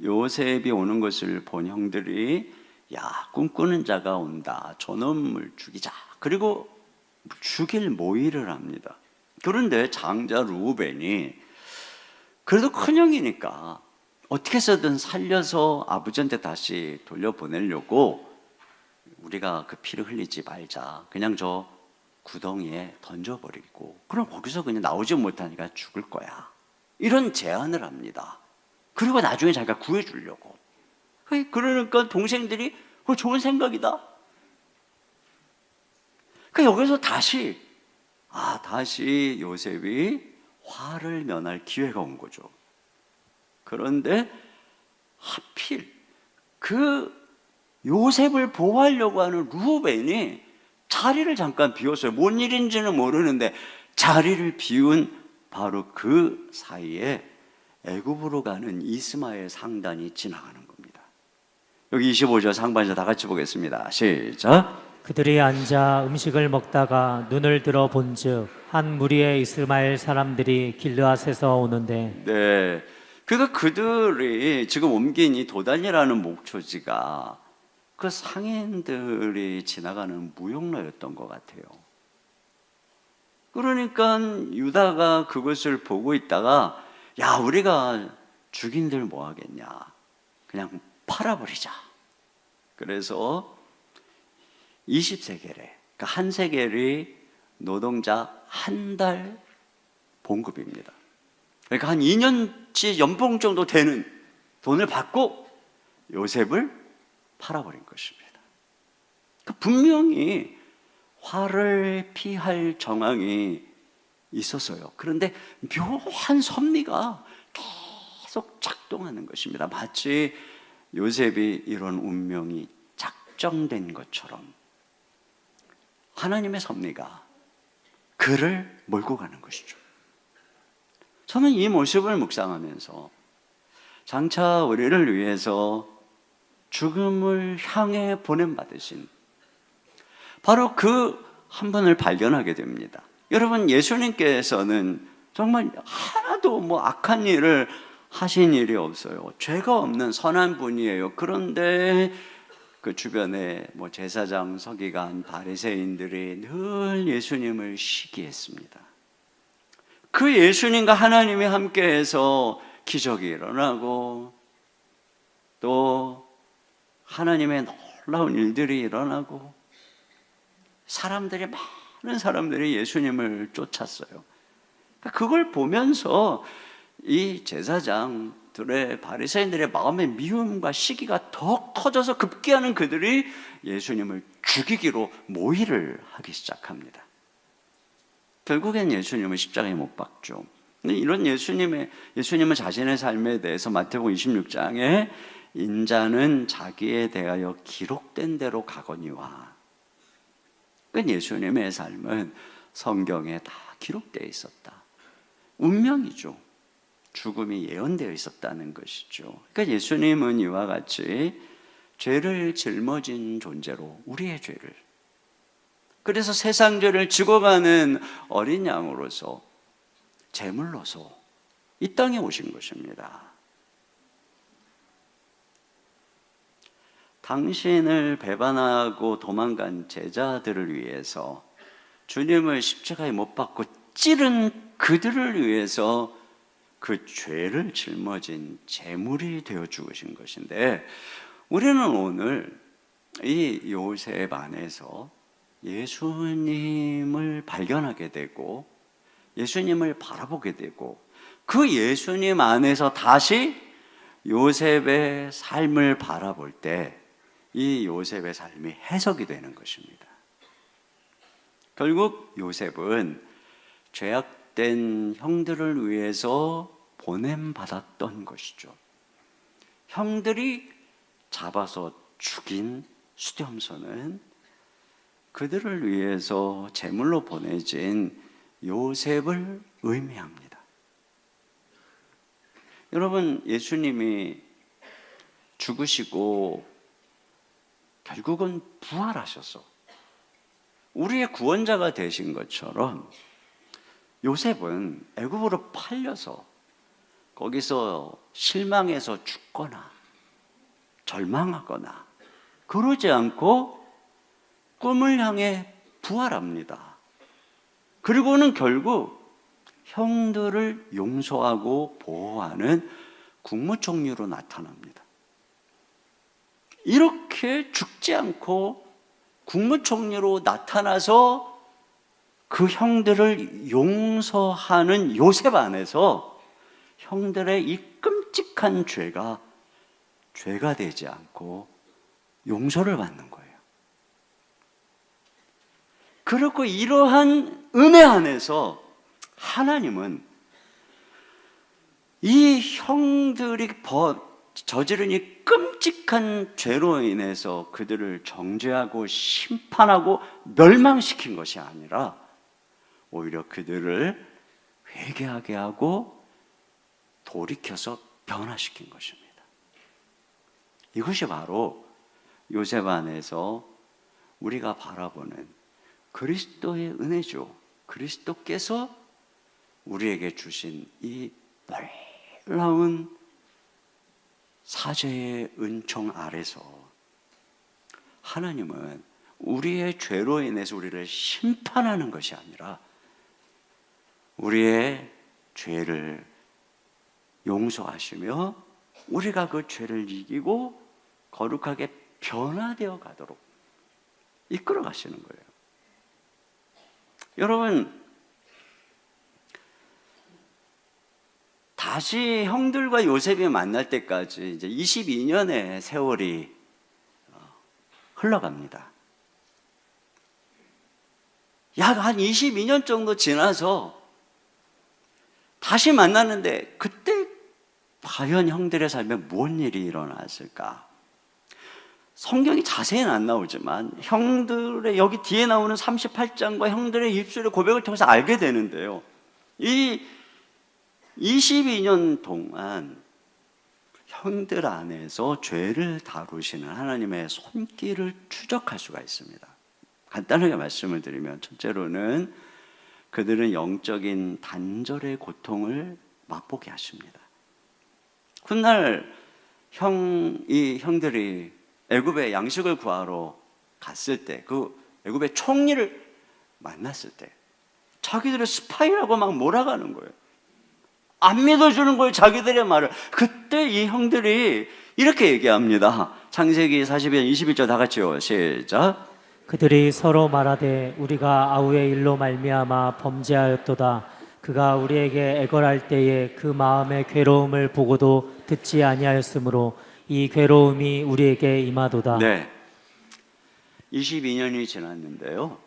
요셉이 오는 것을 본 형들이 야, 꿈꾸는 자가 온다. 저놈을 죽이자. 그리고 죽일 모의를 합니다. 그런데 장자 루벤이 그래도 큰형이니까 어떻게 해서든 살려서 아버지한테 다시 돌려보내려고 우리가 그 피를 흘리지 말자. 그냥 저 구덩이에 던져버리고 그럼 거기서 그냥 나오지 못하니까 죽을 거야. 이런 제안을 합니다. 그리고 나중에 자기가 구해주려고. 그러니까 동생들이 좋은 생각이다. 그러니까 여기서 다시 요셉이 화를 면할 기회가 온 거죠. 그런데 하필 그 요셉을 보호하려고 하는 루벤이 자리를 잠깐 비웠어요. 뭔 일인지는 모르는데 자리를 비운 바로 그 사이에 애굽으로 가는 이스마엘 상단이 지나가는 겁니다. 여기 25절 상반절 다 같이 보겠습니다. 시작. 그들이 앉아 음식을 먹다가 눈을 들어 본즉 한 무리의 이스마엘 사람들이 길르앗에서 오는데 네, 그들이 지금 옮긴 이 도단이라는 목초지가 그 상인들이 지나가는 무역로였던 것 같아요. 그러니까 유다가 그것을 보고 있다가 야, 우리가 죽인들 뭐 하겠냐, 그냥 팔아버리자. 그래서 20세겔에, 그러니까 한 세겔이 노동자 한 달 봉급입니다. 그러니까 한 2년치 연봉 정도 되는 돈을 받고 요셉을 팔아버린 것입니다. 분명히 화를 피할 정황이 있었어요. 그런데 묘한 섭리가 계속 작동하는 것입니다. 마치 요셉이 이런 운명이 작정된 것처럼 하나님의 섭리가 그를 몰고 가는 것이죠. 저는 이 모습을 묵상하면서 장차 우리를 위해서 죽음을 향해 보냄받으신 바로 그 한 분을 발견하게 됩니다. 여러분, 예수님께서는 정말 하나도 악한 일을 하신 일이 없어요. 죄가 없는 선한 분이에요. 그런데 그 주변에 제사장, 서기관, 바리새인들이 늘 예수님을 시기했습니다. 그 예수님과 하나님이 함께해서 기적이 일어나고 또 하나님의 놀라운 일들이 일어나고 많은 사람들이 예수님을 쫓았어요. 그걸 보면서 이 제사장들의 바리새인들의 마음의 미움과 시기가 더 커져서 급기야는 그들이 예수님을 죽이기로 모의를 하기 시작합니다. 결국엔 예수님을 십자가에 못 박죠. 이런 예수님은 자신의 삶에 대해서 마태복음 26장에 인자는 자기에 대하여 기록된 대로 가거니와, 예수님의 삶은 성경에 다 기록되어 있었다. 운명이죠. 죽음이 예언되어 있었다는 것이죠. 그러니까 예수님은 이와 같이 죄를 짊어진 존재로, 우리의 죄를, 그래서 세상 죄를 지고 가는 어린 양으로서, 제물로서 이 땅에 오신 것입니다. 당신을 배반하고 도망간 제자들을 위해서, 주님을 십자가에 못 박고 찌른 그들을 위해서 그 죄를 짊어진 제물이 되어 죽으신 것인데, 우리는 오늘 이 요셉 안에서 예수님을 발견하게 되고 예수님을 바라보게 되고 그 예수님 안에서 다시 요셉의 삶을 바라볼 때 이 요셉의 삶이 해석이 되는 것입니다. 결국 요셉은 죄악된 형들을 위해서 보냄받았던 것이죠. 형들이 잡아서 죽인 수렴소는 그들을 위해서 제물로 보내진 요셉을 의미합니다. 여러분, 예수님이 죽으시고 결국은 부활하셔서 우리의 구원자가 되신 것처럼 요셉은 애굽으로 팔려서 거기서 실망해서 죽거나 절망하거나 그러지 않고 꿈을 향해 부활합니다. 그리고는 결국 형들을 용서하고 보호하는 국무총리로 나타납니다. 이렇게 죽지 않고 국무총리로 나타나서 그 형들을 용서하는 요셉 안에서 형들의 이 끔찍한 죄가 되지 않고 용서를 받는 거예요. 그리고 이러한 은혜 안에서 하나님은 이 형들이 저지른 이 끔찍한 죄로 인해서 그들을 정죄하고 심판하고 멸망시킨 것이 아니라 오히려 그들을 회개하게 하고 돌이켜서 변화시킨 것입니다. 이것이 바로 요셉 안에서 우리가 바라보는 그리스도의 은혜죠. 그리스도께서 우리에게 주신 이 놀라운 사죄의 은총 아래서 하나님은 우리의 죄로 인해서 우리를 심판하는 것이 아니라 우리의 죄를 용서하시며 우리가 그 죄를 이기고 거룩하게 변화되어 가도록 이끌어 가시는 거예요. 여러분, 다시 형들과 요셉이 만날 때까지 이제 22년의 세월이 흘러갑니다. 약 한 22년 정도 지나서 다시 만났는데 그때 과연 형들의 삶에 무슨 일이 일어났을까? 성경이 자세히는 안 나오지만 형들의 여기 뒤에 나오는 38장과 형들의 입술의 고백을 통해서 알게 되는데요. 이 22년 동안 형들 안에서 죄를 다루시는 하나님의 손길을 추적할 수가 있습니다. 간단하게 말씀을 드리면 첫째로는 그들은 영적인 단절의 고통을 맛보게 하십니다. 훗날 형들이 애굽에 양식을 구하러 갔을 때, 그 애굽의 총리를 만났을 때 자기들의 스파이라고 막 몰아가는 거예요. 안 믿어주는 거예요, 자기들의 말을. 그때 이 형들이 이렇게 얘기합니다. 창세기 40년 21절 다 같이요. 시작. 그들이 서로 말하되 우리가 아우의 일로 말미암아 범죄하였도다. 그가 우리에게 애걸할 때에 그 마음의 괴로움을 보고도 듣지 아니하였으므로 이 괴로움이 우리에게 임하도다. 네. 22년이 지났는데요.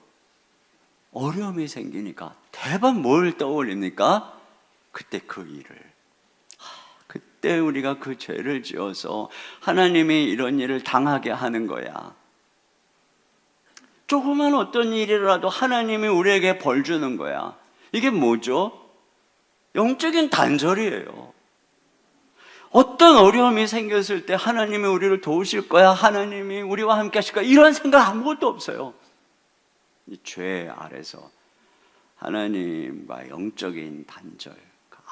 어려움이 생기니까 대박 뭘 떠올립니까? 그때 그 일을. 그때 우리가 그 죄를 지어서 하나님이 이런 일을 당하게 하는 거야. 조그만 어떤 일이라도 하나님이 우리에게 벌 주는 거야. 이게 뭐죠? 영적인 단절이에요. 어떤 어려움이 생겼을 때 하나님이 우리를 도우실 거야, 하나님이 우리와 함께 하실 거야, 이런 생각 아무것도 없어요. 이 죄 아래서 하나님과 영적인 단절,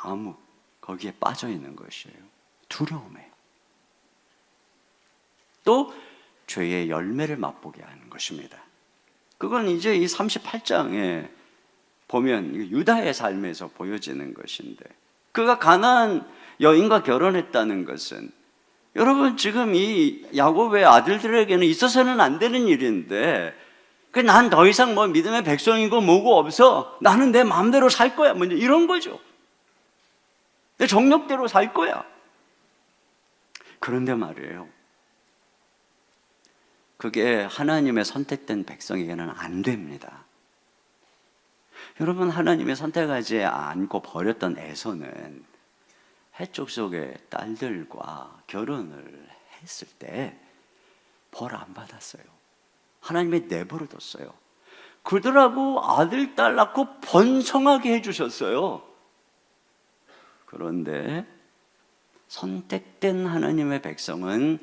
암흑, 거기에 빠져 있는 것이에요. 두려움에. 또 죄의 열매를 맛보게 하는 것입니다. 그건 이제 이 38장에 보면 유다의 삶에서 보여지는 것인데, 그가 가나안 여인과 결혼했다는 것은, 여러분 지금 이 야곱의 아들들에게는 있어서는 안 되는 일인데, 난 더 이상 뭐 믿음의 백성이고 뭐고 없어, 나는 내 마음대로 살 거야, 뭐 이런 거죠. 내 정력대로 살 거야. 그런데 말이에요, 그게 하나님의 선택된 백성에게는 안 됩니다. 여러분, 하나님의 선택하지 않고 버렸던 에서는 해쪽 속의 딸들과 결혼을 했을 때 벌 안 받았어요. 하나님이 내버려 뒀어요. 그들하고 아들, 딸 낳고 번성하게 해주셨어요. 그런데 선택된 하나님의 백성은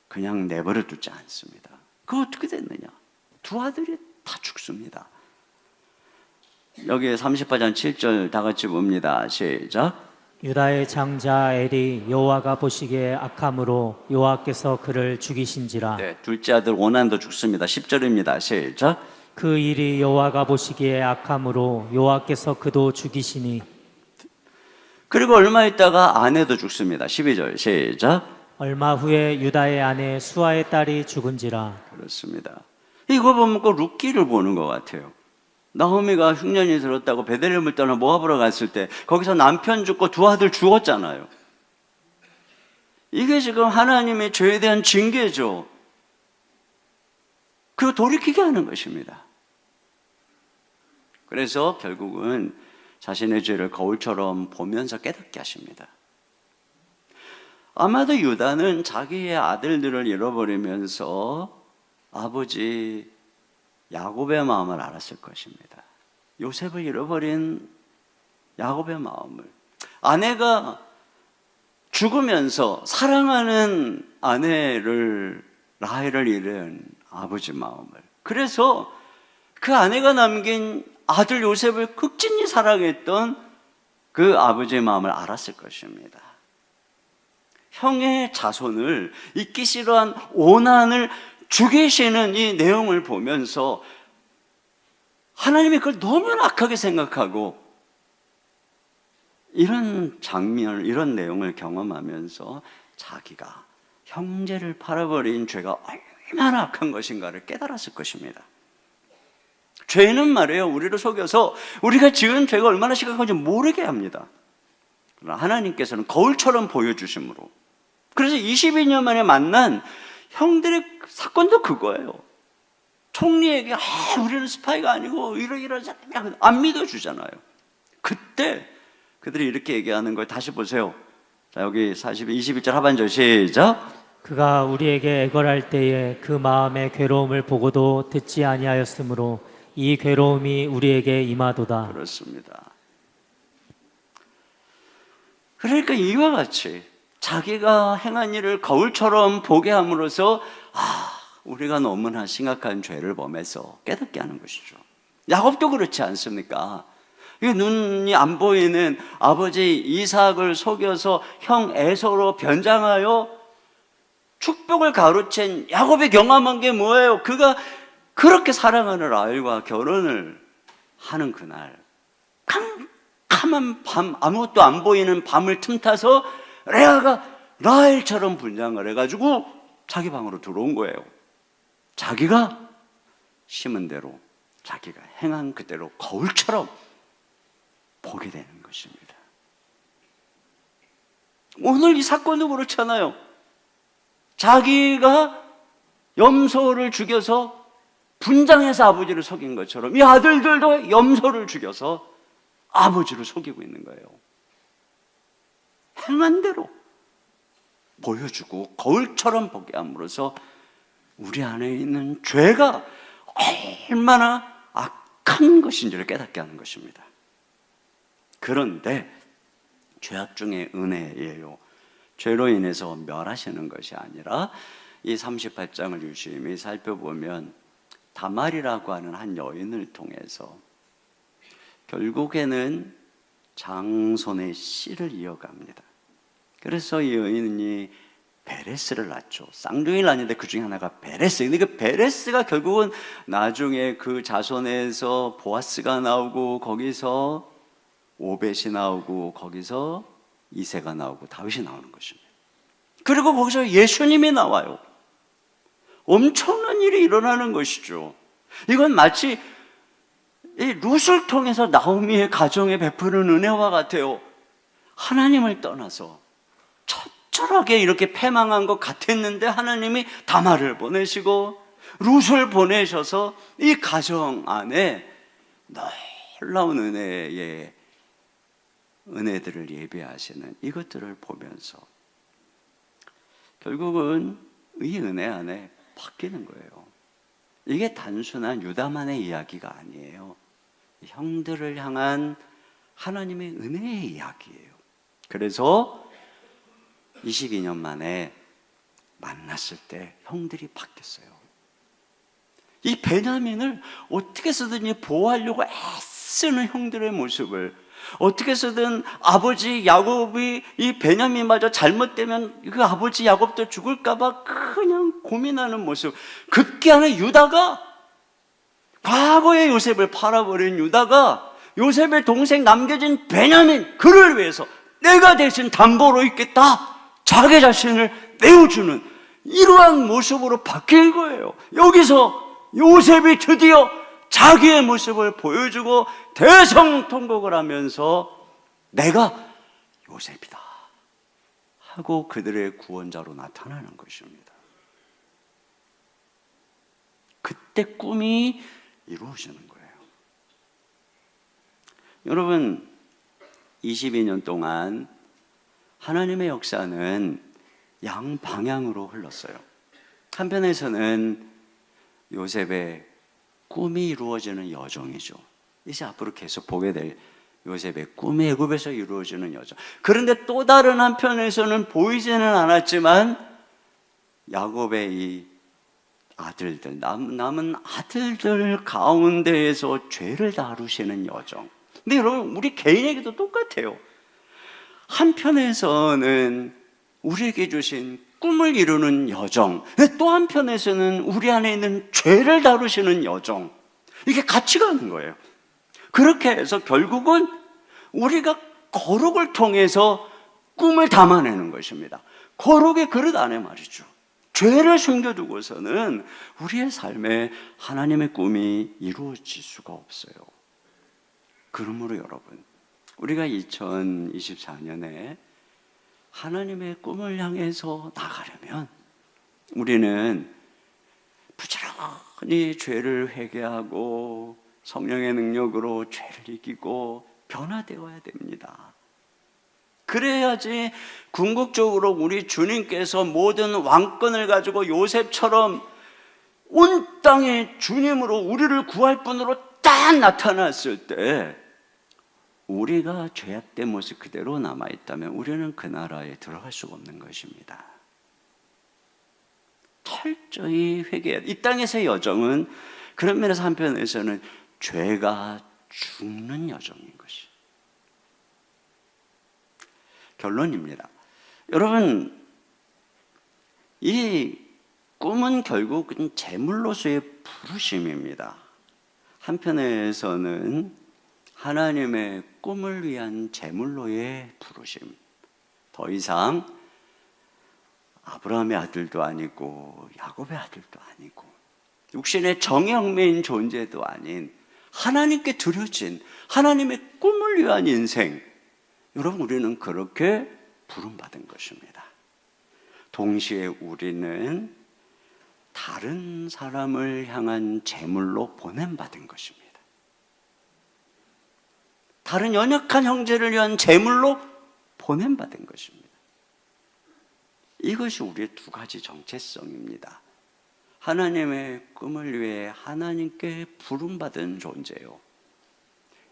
그냥 내버려 두지 않습니다. 그거 어떻게 됐느냐? 두 아들이 다 죽습니다. 여기 38장 7절 다 같이 봅니다. 시작. 유다의 장자 엘이 여호와가 보시기에 악함으로 여호와께서 그를 죽이신지라. 네, 둘째 아들 오난도 죽습니다. 10절입니다. 시작. 그 일이 여호와가 보시기에 악함으로 여호와께서 그도 죽이시니. 그리고 얼마 있다가 아내도 죽습니다. 12절 시작. 얼마 후에 유다의 아내 수아의 딸이 죽은지라. 그렇습니다. 이거 보면 꼭 룻기를 보는 것 같아요. 나오미가 흉년이 들었다고 베들레헴을 떠나 모압으로 갔을 때 거기서 남편 죽고 두 아들 죽었잖아요. 이게 지금 하나님의 죄에 대한 징계죠. 그거 돌이키게 하는 것입니다. 그래서 결국은 자신의 죄를 거울처럼 보면서 깨닫게 하십니다. 아마도 유다는 자기의 아들들을 잃어버리면서 아버지 야곱의 마음을 알았을 것입니다. 요셉을 잃어버린 야곱의 마음을, 아내가 죽으면서 사랑하는 아내를 라헬을 잃은 아버지 마음을, 그래서 그 아내가 남긴 아들 요셉을 극진히 사랑했던 그 아버지의 마음을 알았을 것입니다. 형의 자손을 잊기 싫어한 오난을 죽이시는 이 내용을 보면서 하나님이 그걸 너무 악하게 생각하고, 이런 장면, 이런 내용을 경험하면서 자기가 형제를 팔아버린 죄가 얼마나 악한 것인가를 깨달았을 것입니다. 죄는 말이에요, 우리를 속여서 우리가 지은 죄가 얼마나 심각한지 모르게 합니다. 그러나 하나님께서는 거울처럼 보여주심으로, 그래서 22년 만에 만난 형들의 사건도 그거예요. 총리에게 우리는 스파이가 아니고 이러이러하잖아요. 안 믿어주잖아요. 그때 그들이 이렇게 얘기하는 걸 다시 보세요. 자, 여기 21절 하반절 시작. 그가 우리에게 애걸할 때에 그 마음의 괴로움을 보고도 듣지 아니하였으므로 이 괴로움이 우리에게 임하도다. 그렇습니다. 그러니까 이와 같이 자기가 행한 일을 거울처럼 보게 함으로써 우리가 너무나 심각한 죄를 범해서 깨닫게 하는 것이죠. 야곱도 그렇지 않습니까? 눈이 안 보이는 아버지 이삭을 속여서 형 에서로 변장하여 축복을 가로챈 야곱이 경험한 게 뭐예요? 그가 그렇게 사랑하는 라헬과 결혼을 하는 그날, 캄캄한 밤, 아무것도 안 보이는 밤을 틈타서 레아가 라헬처럼 분장을 해가지고 자기 방으로 들어온 거예요. 자기가 심은 대로, 자기가 행한 그대로 거울처럼 보게 되는 것입니다. 오늘 이 사건도 그렇잖아요. 자기가 염소를 죽여서 분장해서 아버지를 속인 것처럼 이 아들들도 염소를 죽여서 아버지를 속이고 있는 거예요. 행한 대로 보여주고 거울처럼 보게 함으로써 우리 안에 있는 죄가 얼마나 악한 것인지를 깨닫게 하는 것입니다. 그런데 죄악 중에 은혜예요. 죄로 인해서 멸하시는 것이 아니라 이 38장을 유심히 살펴보면 다말이라고 하는 한 여인을 통해서 결국에는 장손의 씨를 이어갑니다. 그래서 이 여인이 베레스를 낳죠. 쌍둥이를 낳는데 그 중에 하나가 베레스. 근데 그 베레스가 결국은 나중에 그 자손에서 보아스가 나오고 거기서 오벳이 나오고 거기서 이새가 나오고 다윗이 나오는 것입니다. 그리고 거기서 예수님이 나와요. 엄청난 일이 일어나는 것이죠. 이건 마치 이 룻을 통해서 나오미의 가정에 베푸는 은혜와 같아요. 하나님을 떠나서 처절하게 이렇게 패망한 것 같았는데 하나님이 다말을 보내시고 룻을 보내셔서 이 가정 안에 놀라운 은혜들을 예비하시는 이것들을 보면서 결국은 이 은혜 안에 바뀌는 거예요. 이게 단순한 유다만의 이야기가 아니에요. 형들을 향한 하나님의 은혜의 이야기예요. 그래서 22년 만에 만났을 때 형들이 바뀌었어요. 이 베냐민을 어떻게 쓰든지 보호하려고 애쓰는 형들의 모습을, 어떻게 쓰든 아버지 야곱이 이 베냐민마저 잘못되면 그 아버지 야곱도 죽을까봐 그냥 고민하는 모습. 급기야는 유다가, 과거의 요셉을 팔아버린 유다가 요셉의 동생 남겨진 베냐민, 그를 위해서 내가 대신 담보로 있겠다, 자기 자신을 내어주는 이러한 모습으로 바뀐 거예요. 여기서 요셉이 드디어 자기의 모습을 보여주고 대성통곡을 하면서 내가 요셉이다 하고 그들의 구원자로 나타나는 것입니다. 그때 꿈이 이루어지는 거예요. 여러분, 22년 동안 하나님의 역사는 양방향으로 흘렀어요. 한편에서는 요셉의 꿈이 이루어지는 여정이죠. 이제 앞으로 계속 보게 될 요셉의 꿈이 애굽에서 이루어지는 여정. 그런데 또 다른 한편에서는 보이지는 않았지만 야곱의 이 아들들, 남은 아들들 가운데에서 죄를 다루시는 여정. 근데 여러분, 우리 개인에게도 똑같아요. 한편에서는 우리에게 주신 꿈을 이루는 여정, 또 한편에서는 우리 안에 있는 죄를 다루시는 여정, 이게 같이 가는 거예요. 그렇게 해서 결국은 우리가 거룩을 통해서 꿈을 담아내는 것입니다. 거룩의 그릇 안에 말이죠. 죄를 숨겨두고서는 우리의 삶에 하나님의 꿈이 이루어질 수가 없어요. 그러므로 여러분, 우리가 2024년에 하나님의 꿈을 향해서 나가려면 우리는 부지런히 온전히 죄를 회개하고 성령의 능력으로 죄를 이기고 변화되어야 됩니다. 그래야지 궁극적으로 우리 주님께서 모든 왕권을 가지고 요셉처럼 온 땅에 주님으로 우리를 구할 분으로 딱 나타났을 때 우리가 죄악된 모습 그대로 남아있다면 우리는 그 나라에 들어갈 수가 없는 것입니다. 철저히 회개해야 돼. 이 땅에서의 여정은 그런 면에서 한편에서는 죄가 죽는 여정인 것이. 결론입니다. 여러분, 이 꿈은 결국은 제물로서의 부르심입니다. 한편에서는 하나님의 꿈을 위한 제물로의 부르심. 더 이상 아브라함의 아들도 아니고 야곱의 아들도 아니고 육신의 정형매인 존재도 아닌 하나님께 드려진 하나님의 꿈을 위한 인생. 여러분, 우리는 그렇게 부름받은 것입니다. 동시에 우리는 다른 사람을 향한 제물로 보냄받은 것입니다. 다른 연약한 형제를 위한 제물로 보냄받은 것입니다. 이것이 우리의 두 가지 정체성입니다. 하나님의 꿈을 위해 하나님께 부름받은 존재요,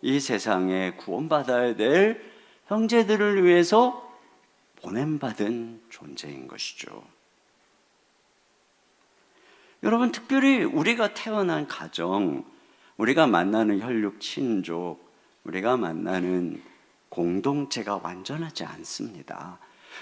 이 세상에 구원받아야 될 형제들을 위해서 보냄받은 존재인 것이죠. 여러분, 특별히 우리가 태어난 가정, 우리가 만나는 혈육 친족, 우리가 만나는 공동체가 완전하지 않습니다.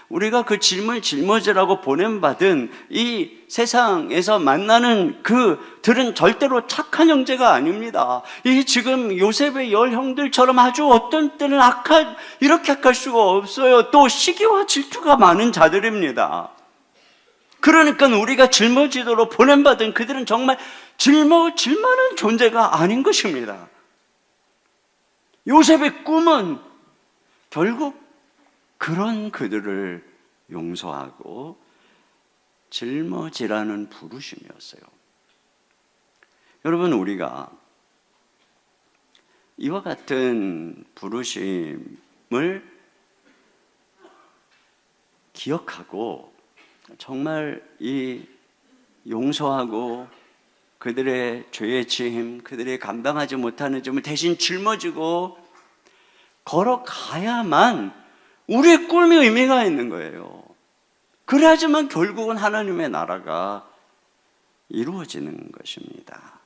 우리가 그 짊어지라고 보냄받은 이 세상에서 만나는 그들은 절대로 착한 형제가 아닙니다. 이 지금 요셉의 열 형들처럼 아주 어떤 때는 이렇게 악할 수가 없어요. 또 시기와 질투가 많은 자들입니다. 그러니까 우리가 짊어지도록 보냄받은 그들은 정말 짊어질 만한 존재가 아닌 것입니다. 요셉의 꿈은 결국 그런 그들을 용서하고 짊어지라는 부르심이었어요. 여러분, 우리가 이와 같은 부르심을 기억하고 정말 이 용서하고 그들의 죄의 짐, 그들이 감당하지 못하는 점을 대신 짊어지고 걸어가야만 우리의 꿈이 의미가 있는 거예요. 그래야지만 결국은 하나님의 나라가 이루어지는 것입니다.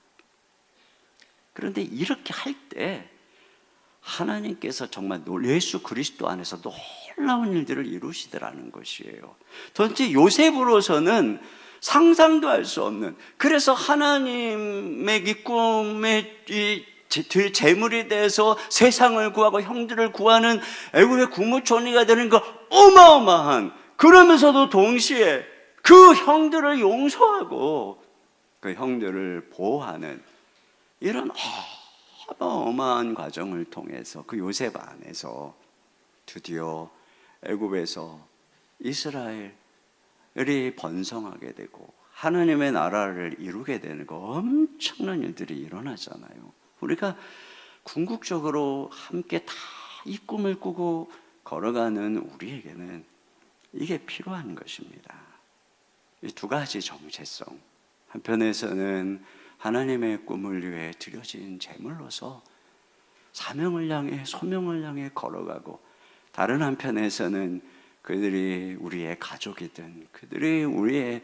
그런데 이렇게 할 때 하나님께서 정말 예수 그리스도 안에서 놀라운 일들을 이루시더라는 것이에요. 도대체 요셉으로서는 상상도 할 수 없는, 그래서 하나님의 이 꿈의 재물이 돼서 세상을 구하고 형들을 구하는 애굽의 국무총리가 되는 거 어마어마한, 그러면서도 동시에 그 형들을 용서하고 그 형들을 보호하는 이런 어마어마한 과정을 통해서 그 요셉 안에서 드디어 애굽에서 이스라엘이 번성하게 되고 하나님의 나라를 이루게 되는 거 엄청난 일들이 일어나잖아요. 우리가 궁극적으로 함께 다 이 꿈을 꾸고 걸어가는 우리에게는 이게 필요한 것입니다. 이 두 가지 정체성, 한편에서는 하나님의 꿈을 위해 드려진 제물로서 사명을 향해 소명을 향해 걸어가고, 다른 한편에서는 그들이 우리의 가족이든 그들이 우리의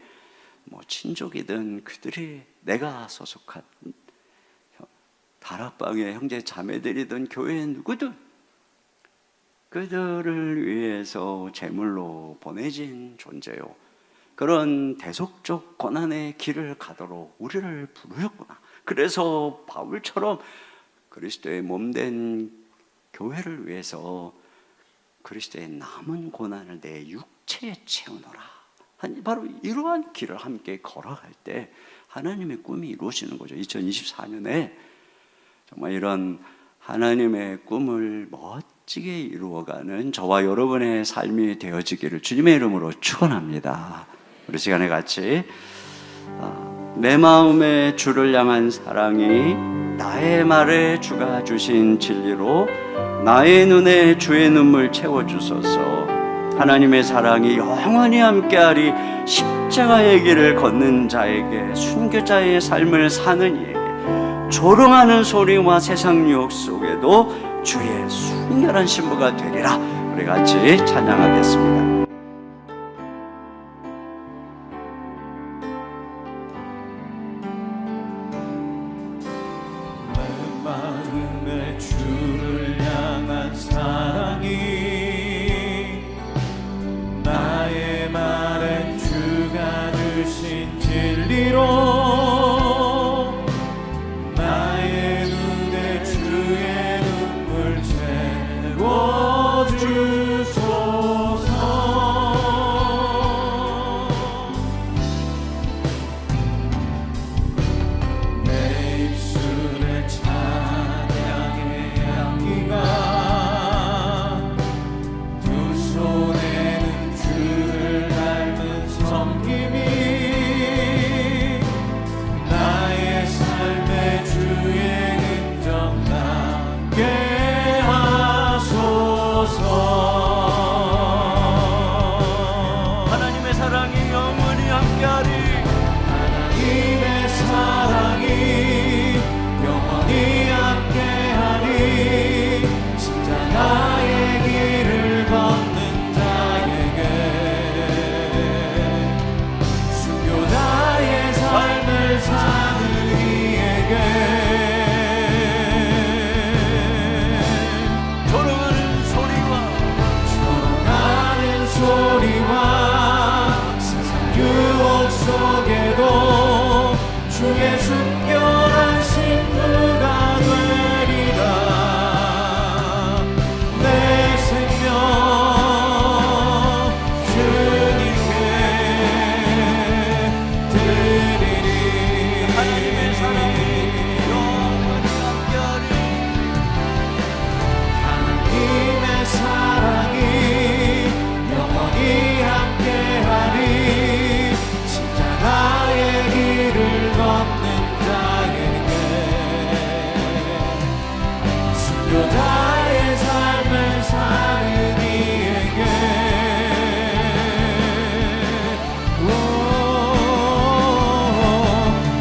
친족이든 그들이 내가 소속한 다락방의 형제 자매들이든 교회의 누구든 그들을 위해서 제물로 보내진 존재요, 그런 대속적 고난의 길을 가도록 우리를 부르셨구나. 그래서 바울처럼 그리스도의 몸된 교회를 위해서 그리스도의 남은 고난을 내 육체에 채우노라, 바로 이러한 길을 함께 걸어갈 때 하나님의 꿈이 이루어지는 거죠. 2024년에 정말 이런 하나님의 꿈을 멋지게 이루어가는 저와 여러분의 삶이 되어지기를 주님의 이름으로 축원합니다. 우리 시간에 같이 내 마음에 주를 향한 사랑이 나의 말에 주가 주신 진리로 나의 눈에 주의 눈물 채워주소서. 하나님의 사랑이 영원히 함께하리. 십자가의 길을 걷는 자에게, 순교자의 삶을 사는 이에게, 조롱하는 소리와 세상 유혹 속에도 주의 순결한 신부가 되리라. 우리 같이 찬양하겠습니다. 마음에 주를 향한 사랑이 나의 말에 주가 주신 진리로 나의 눈에 주의 눈물 채워주소서. 내 입술에 찬양의 향기가, 두 손에는 주를 닮은 섬김이 나의 삶의 주의 흔적 남게 하소서. 하나님의 사랑이 영원히 함께하리. 하나님의 사랑이 영원히 함께하리. 십자가의 길을 걷는 자에게, 순교자의 삶을 사는 이에게, 조롱하는 소리와 세상 유혹 속에도 주의 순결한 신부가 되리라. 내 생명 주님께 드리리. 하나님의 사랑이 영원히 함께하리. 하나님의 사랑이 영원히 함께하리. 십자가의 길을 걷는 자에게, 순교자의 삶을 사는 이에게,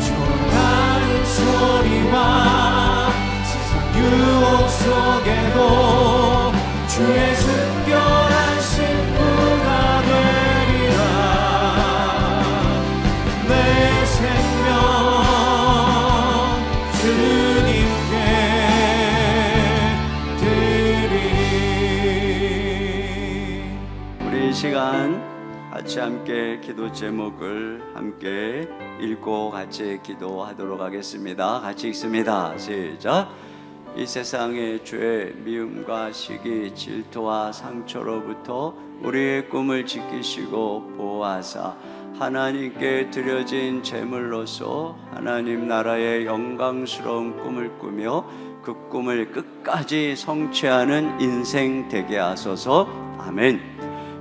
조롱하는 소리와 세상 유혹 속에도 주의 순결한 신부가 되리라. 내 생명 주님께 드리리. 우리 이 시간 같이 함께 기도 제목을 함께 읽고 같이 기도하도록 하겠습니다. 같이 읽습니다. 시작. 이 세상의 죄, 미움과 시기, 질투와 상처로부터 우리의 꿈을 지키시고 보호하사 하나님께 드려진 제물로서 하나님 나라의 영광스러운 꿈을 꾸며 그 꿈을 끝까지 성취하는 인생 되게 하소서. 아멘.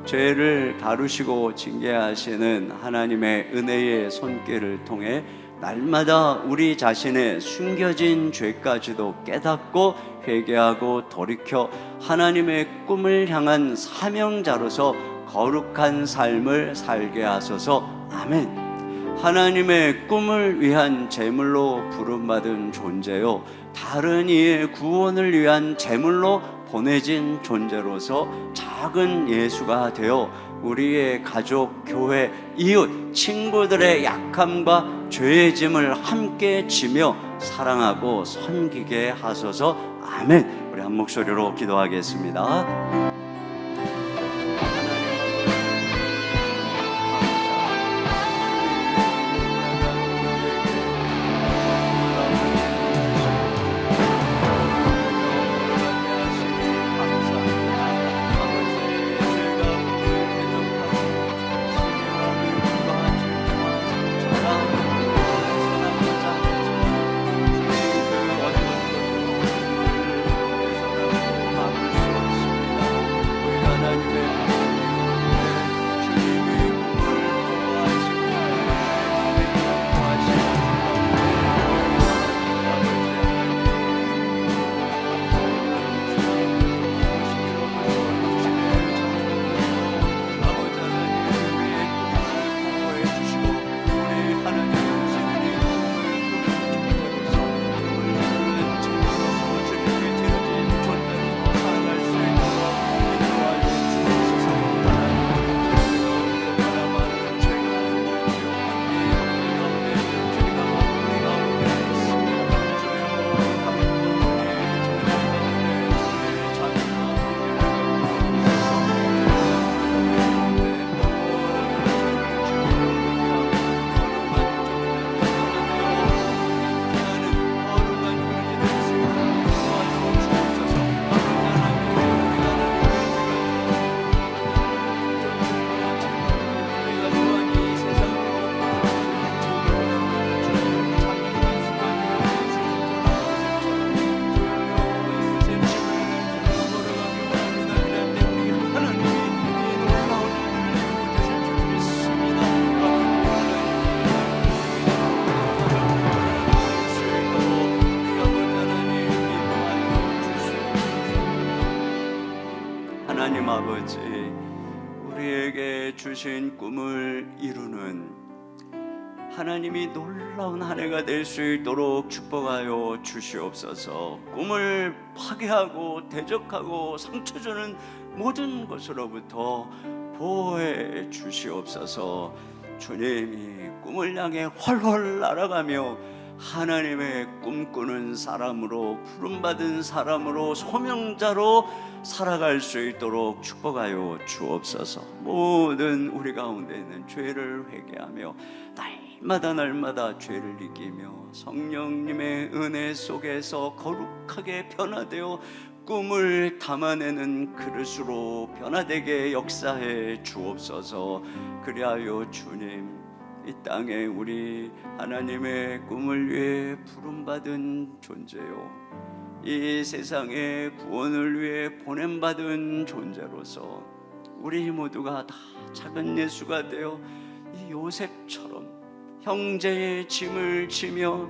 죄를 다루시고 징계하시는 하나님의 은혜의 손길을 통해 날마다 우리 자신의 숨겨진 죄까지도 깨닫고 회개하고 돌이켜 하나님의 꿈을 향한 사명자로서 거룩한 삶을 살게 하소서. 아멘. 하나님의 꿈을 위한 제물로 부름받은 존재요, 다른 이의 구원을 위한 제물로 보내진 존재로서 작은 예수가 되어 우리의 가족, 교회, 이웃, 친구들의 약함과 죄의 짐을 함께 지며 사랑하고 섬기게 하소서. 아멘. 우리 한 목소리로 기도하겠습니다. 아버지, 우리에게 주신 꿈을 이루는 하나님이 놀라운 한 해가 될 수 있도록 축복하여 주시옵소서. 꿈을 파괴하고 대적하고 상처 주는 모든 것으로부터 보호해 주시옵소서. 주님이 꿈을 향해 훨훨 날아가며 하나님의 꿈꾸는 사람으로, 부름받은 사람으로, 소명자로 살아갈 수 있도록 축복하여 주옵소서. 모든 우리 가운데 있는 죄를 회개하며 날마다 죄를 이기며 성령님의 은혜 속에서 거룩하게 변화되어 꿈을 담아내는 그릇으로 변화되게 역사해 주옵소서. 그리하여 주님, 이 땅에 우리 하나님의 꿈을 위해 부름받은 존재요, 이 세상의 구원을 위해 보냄받은 존재로서 우리 모두가 다 작은 예수가 되어 이 요셉처럼 형제의 짐을 지며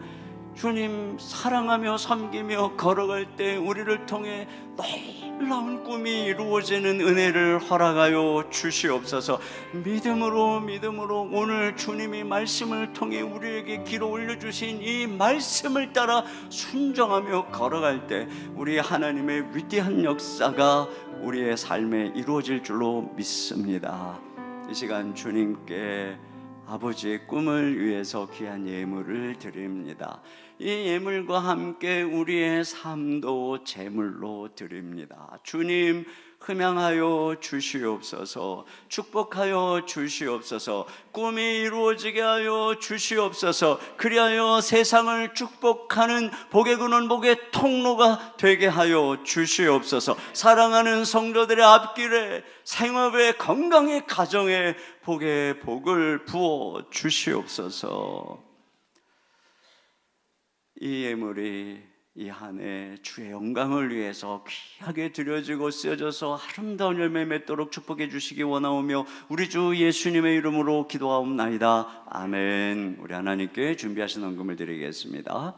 주님 사랑하며 섬기며 걸어갈 때 우리를 통해 놀라운 꿈이 이루어지는 은혜를 허락하여 주시옵소서. 믿음으로 오늘 주님이 말씀을 통해 우리에게 길어 올려주신 이 말씀을 따라 순종하며 걸어갈 때 우리 하나님의 위대한 역사가 우리의 삶에 이루어질 줄로 믿습니다. 이 시간 주님께 아버지의 꿈을 위해서 귀한 예물을 드립니다. 이 예물과 함께 우리의 삶도 제물로 드립니다. 주님, 흠양하여 주시옵소서. 축복하여 주시옵소서. 꿈이 이루어지게 하여 주시옵소서. 그리하여 세상을 축복하는 복의 근원, 복의 통로가 되게 하여 주시옵소서. 사랑하는 성도들의 앞길에, 생업에, 건강의, 가정에 복의 복을 부어 주시옵소서. 이 예물이 이 한 해 주의 영광을 위해서 귀하게 드려지고 쓰여져서 아름다운 열매 맺도록 축복해 주시기 원하오며 우리 주 예수님의 이름으로 기도하옵나이다. 아멘. 우리 하나님께 준비하신 헌금을 드리겠습니다.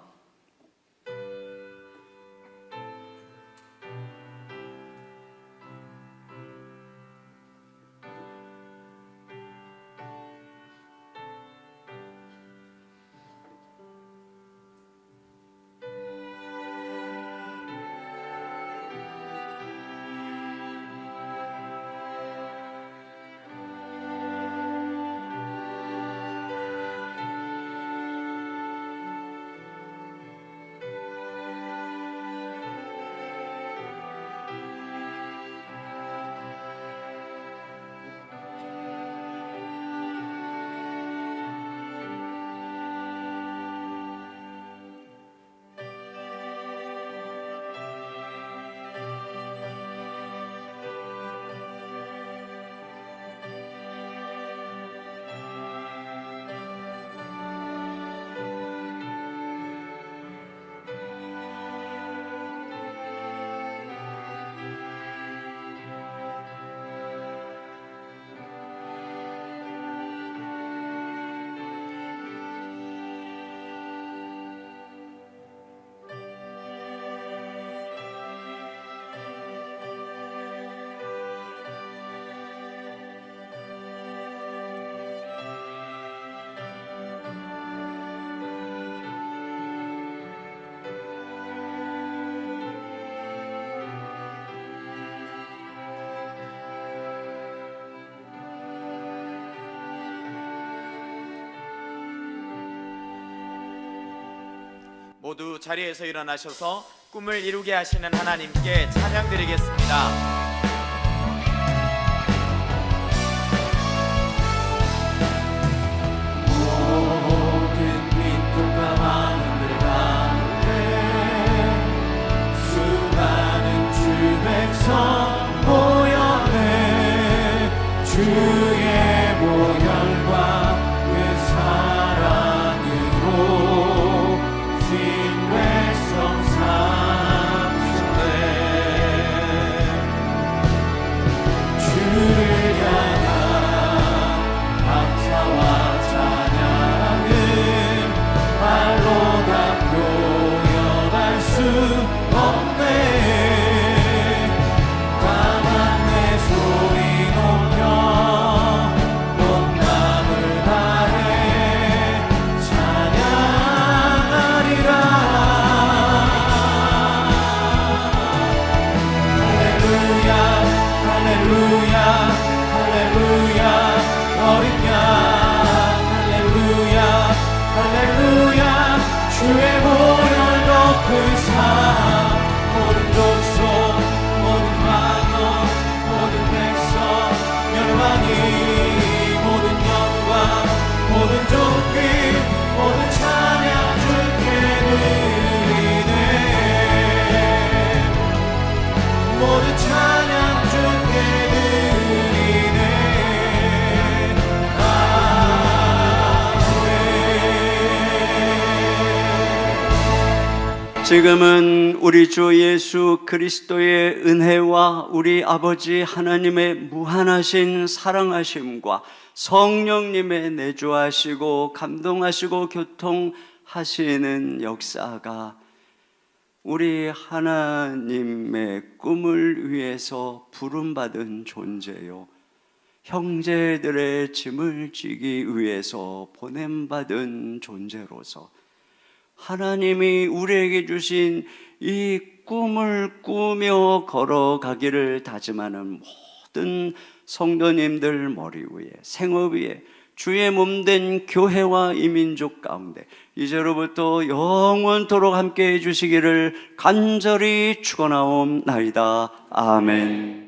모두 자리에서 일어나셔서 꿈을 이루게 하시는 하나님께 찬양드리겠습니다. 주의 보혈과 그 사랑으로 신뢰성 삼으시네. 지금은 우리 주 예수 그리스도의 은혜와 우리 아버지 하나님의 무한하신 사랑하심과 성령님의 내주하시고 감동하시고 교통하시는 역사가 우리 하나님의 꿈을 위해서 부름받은 존재요, 형제들의 짐을 지기 위해서 보냄받은 존재로서 하나님이 우리에게 주신 이 꿈을 꾸며 걸어가기를 다짐하는 모든 성도님들 머리 위에, 생업 위에, 주의 몸된 교회와 이 민족 가운데 이제로부터 영원토록 함께해 주시기를 간절히 축원하옵나이다. 아멘.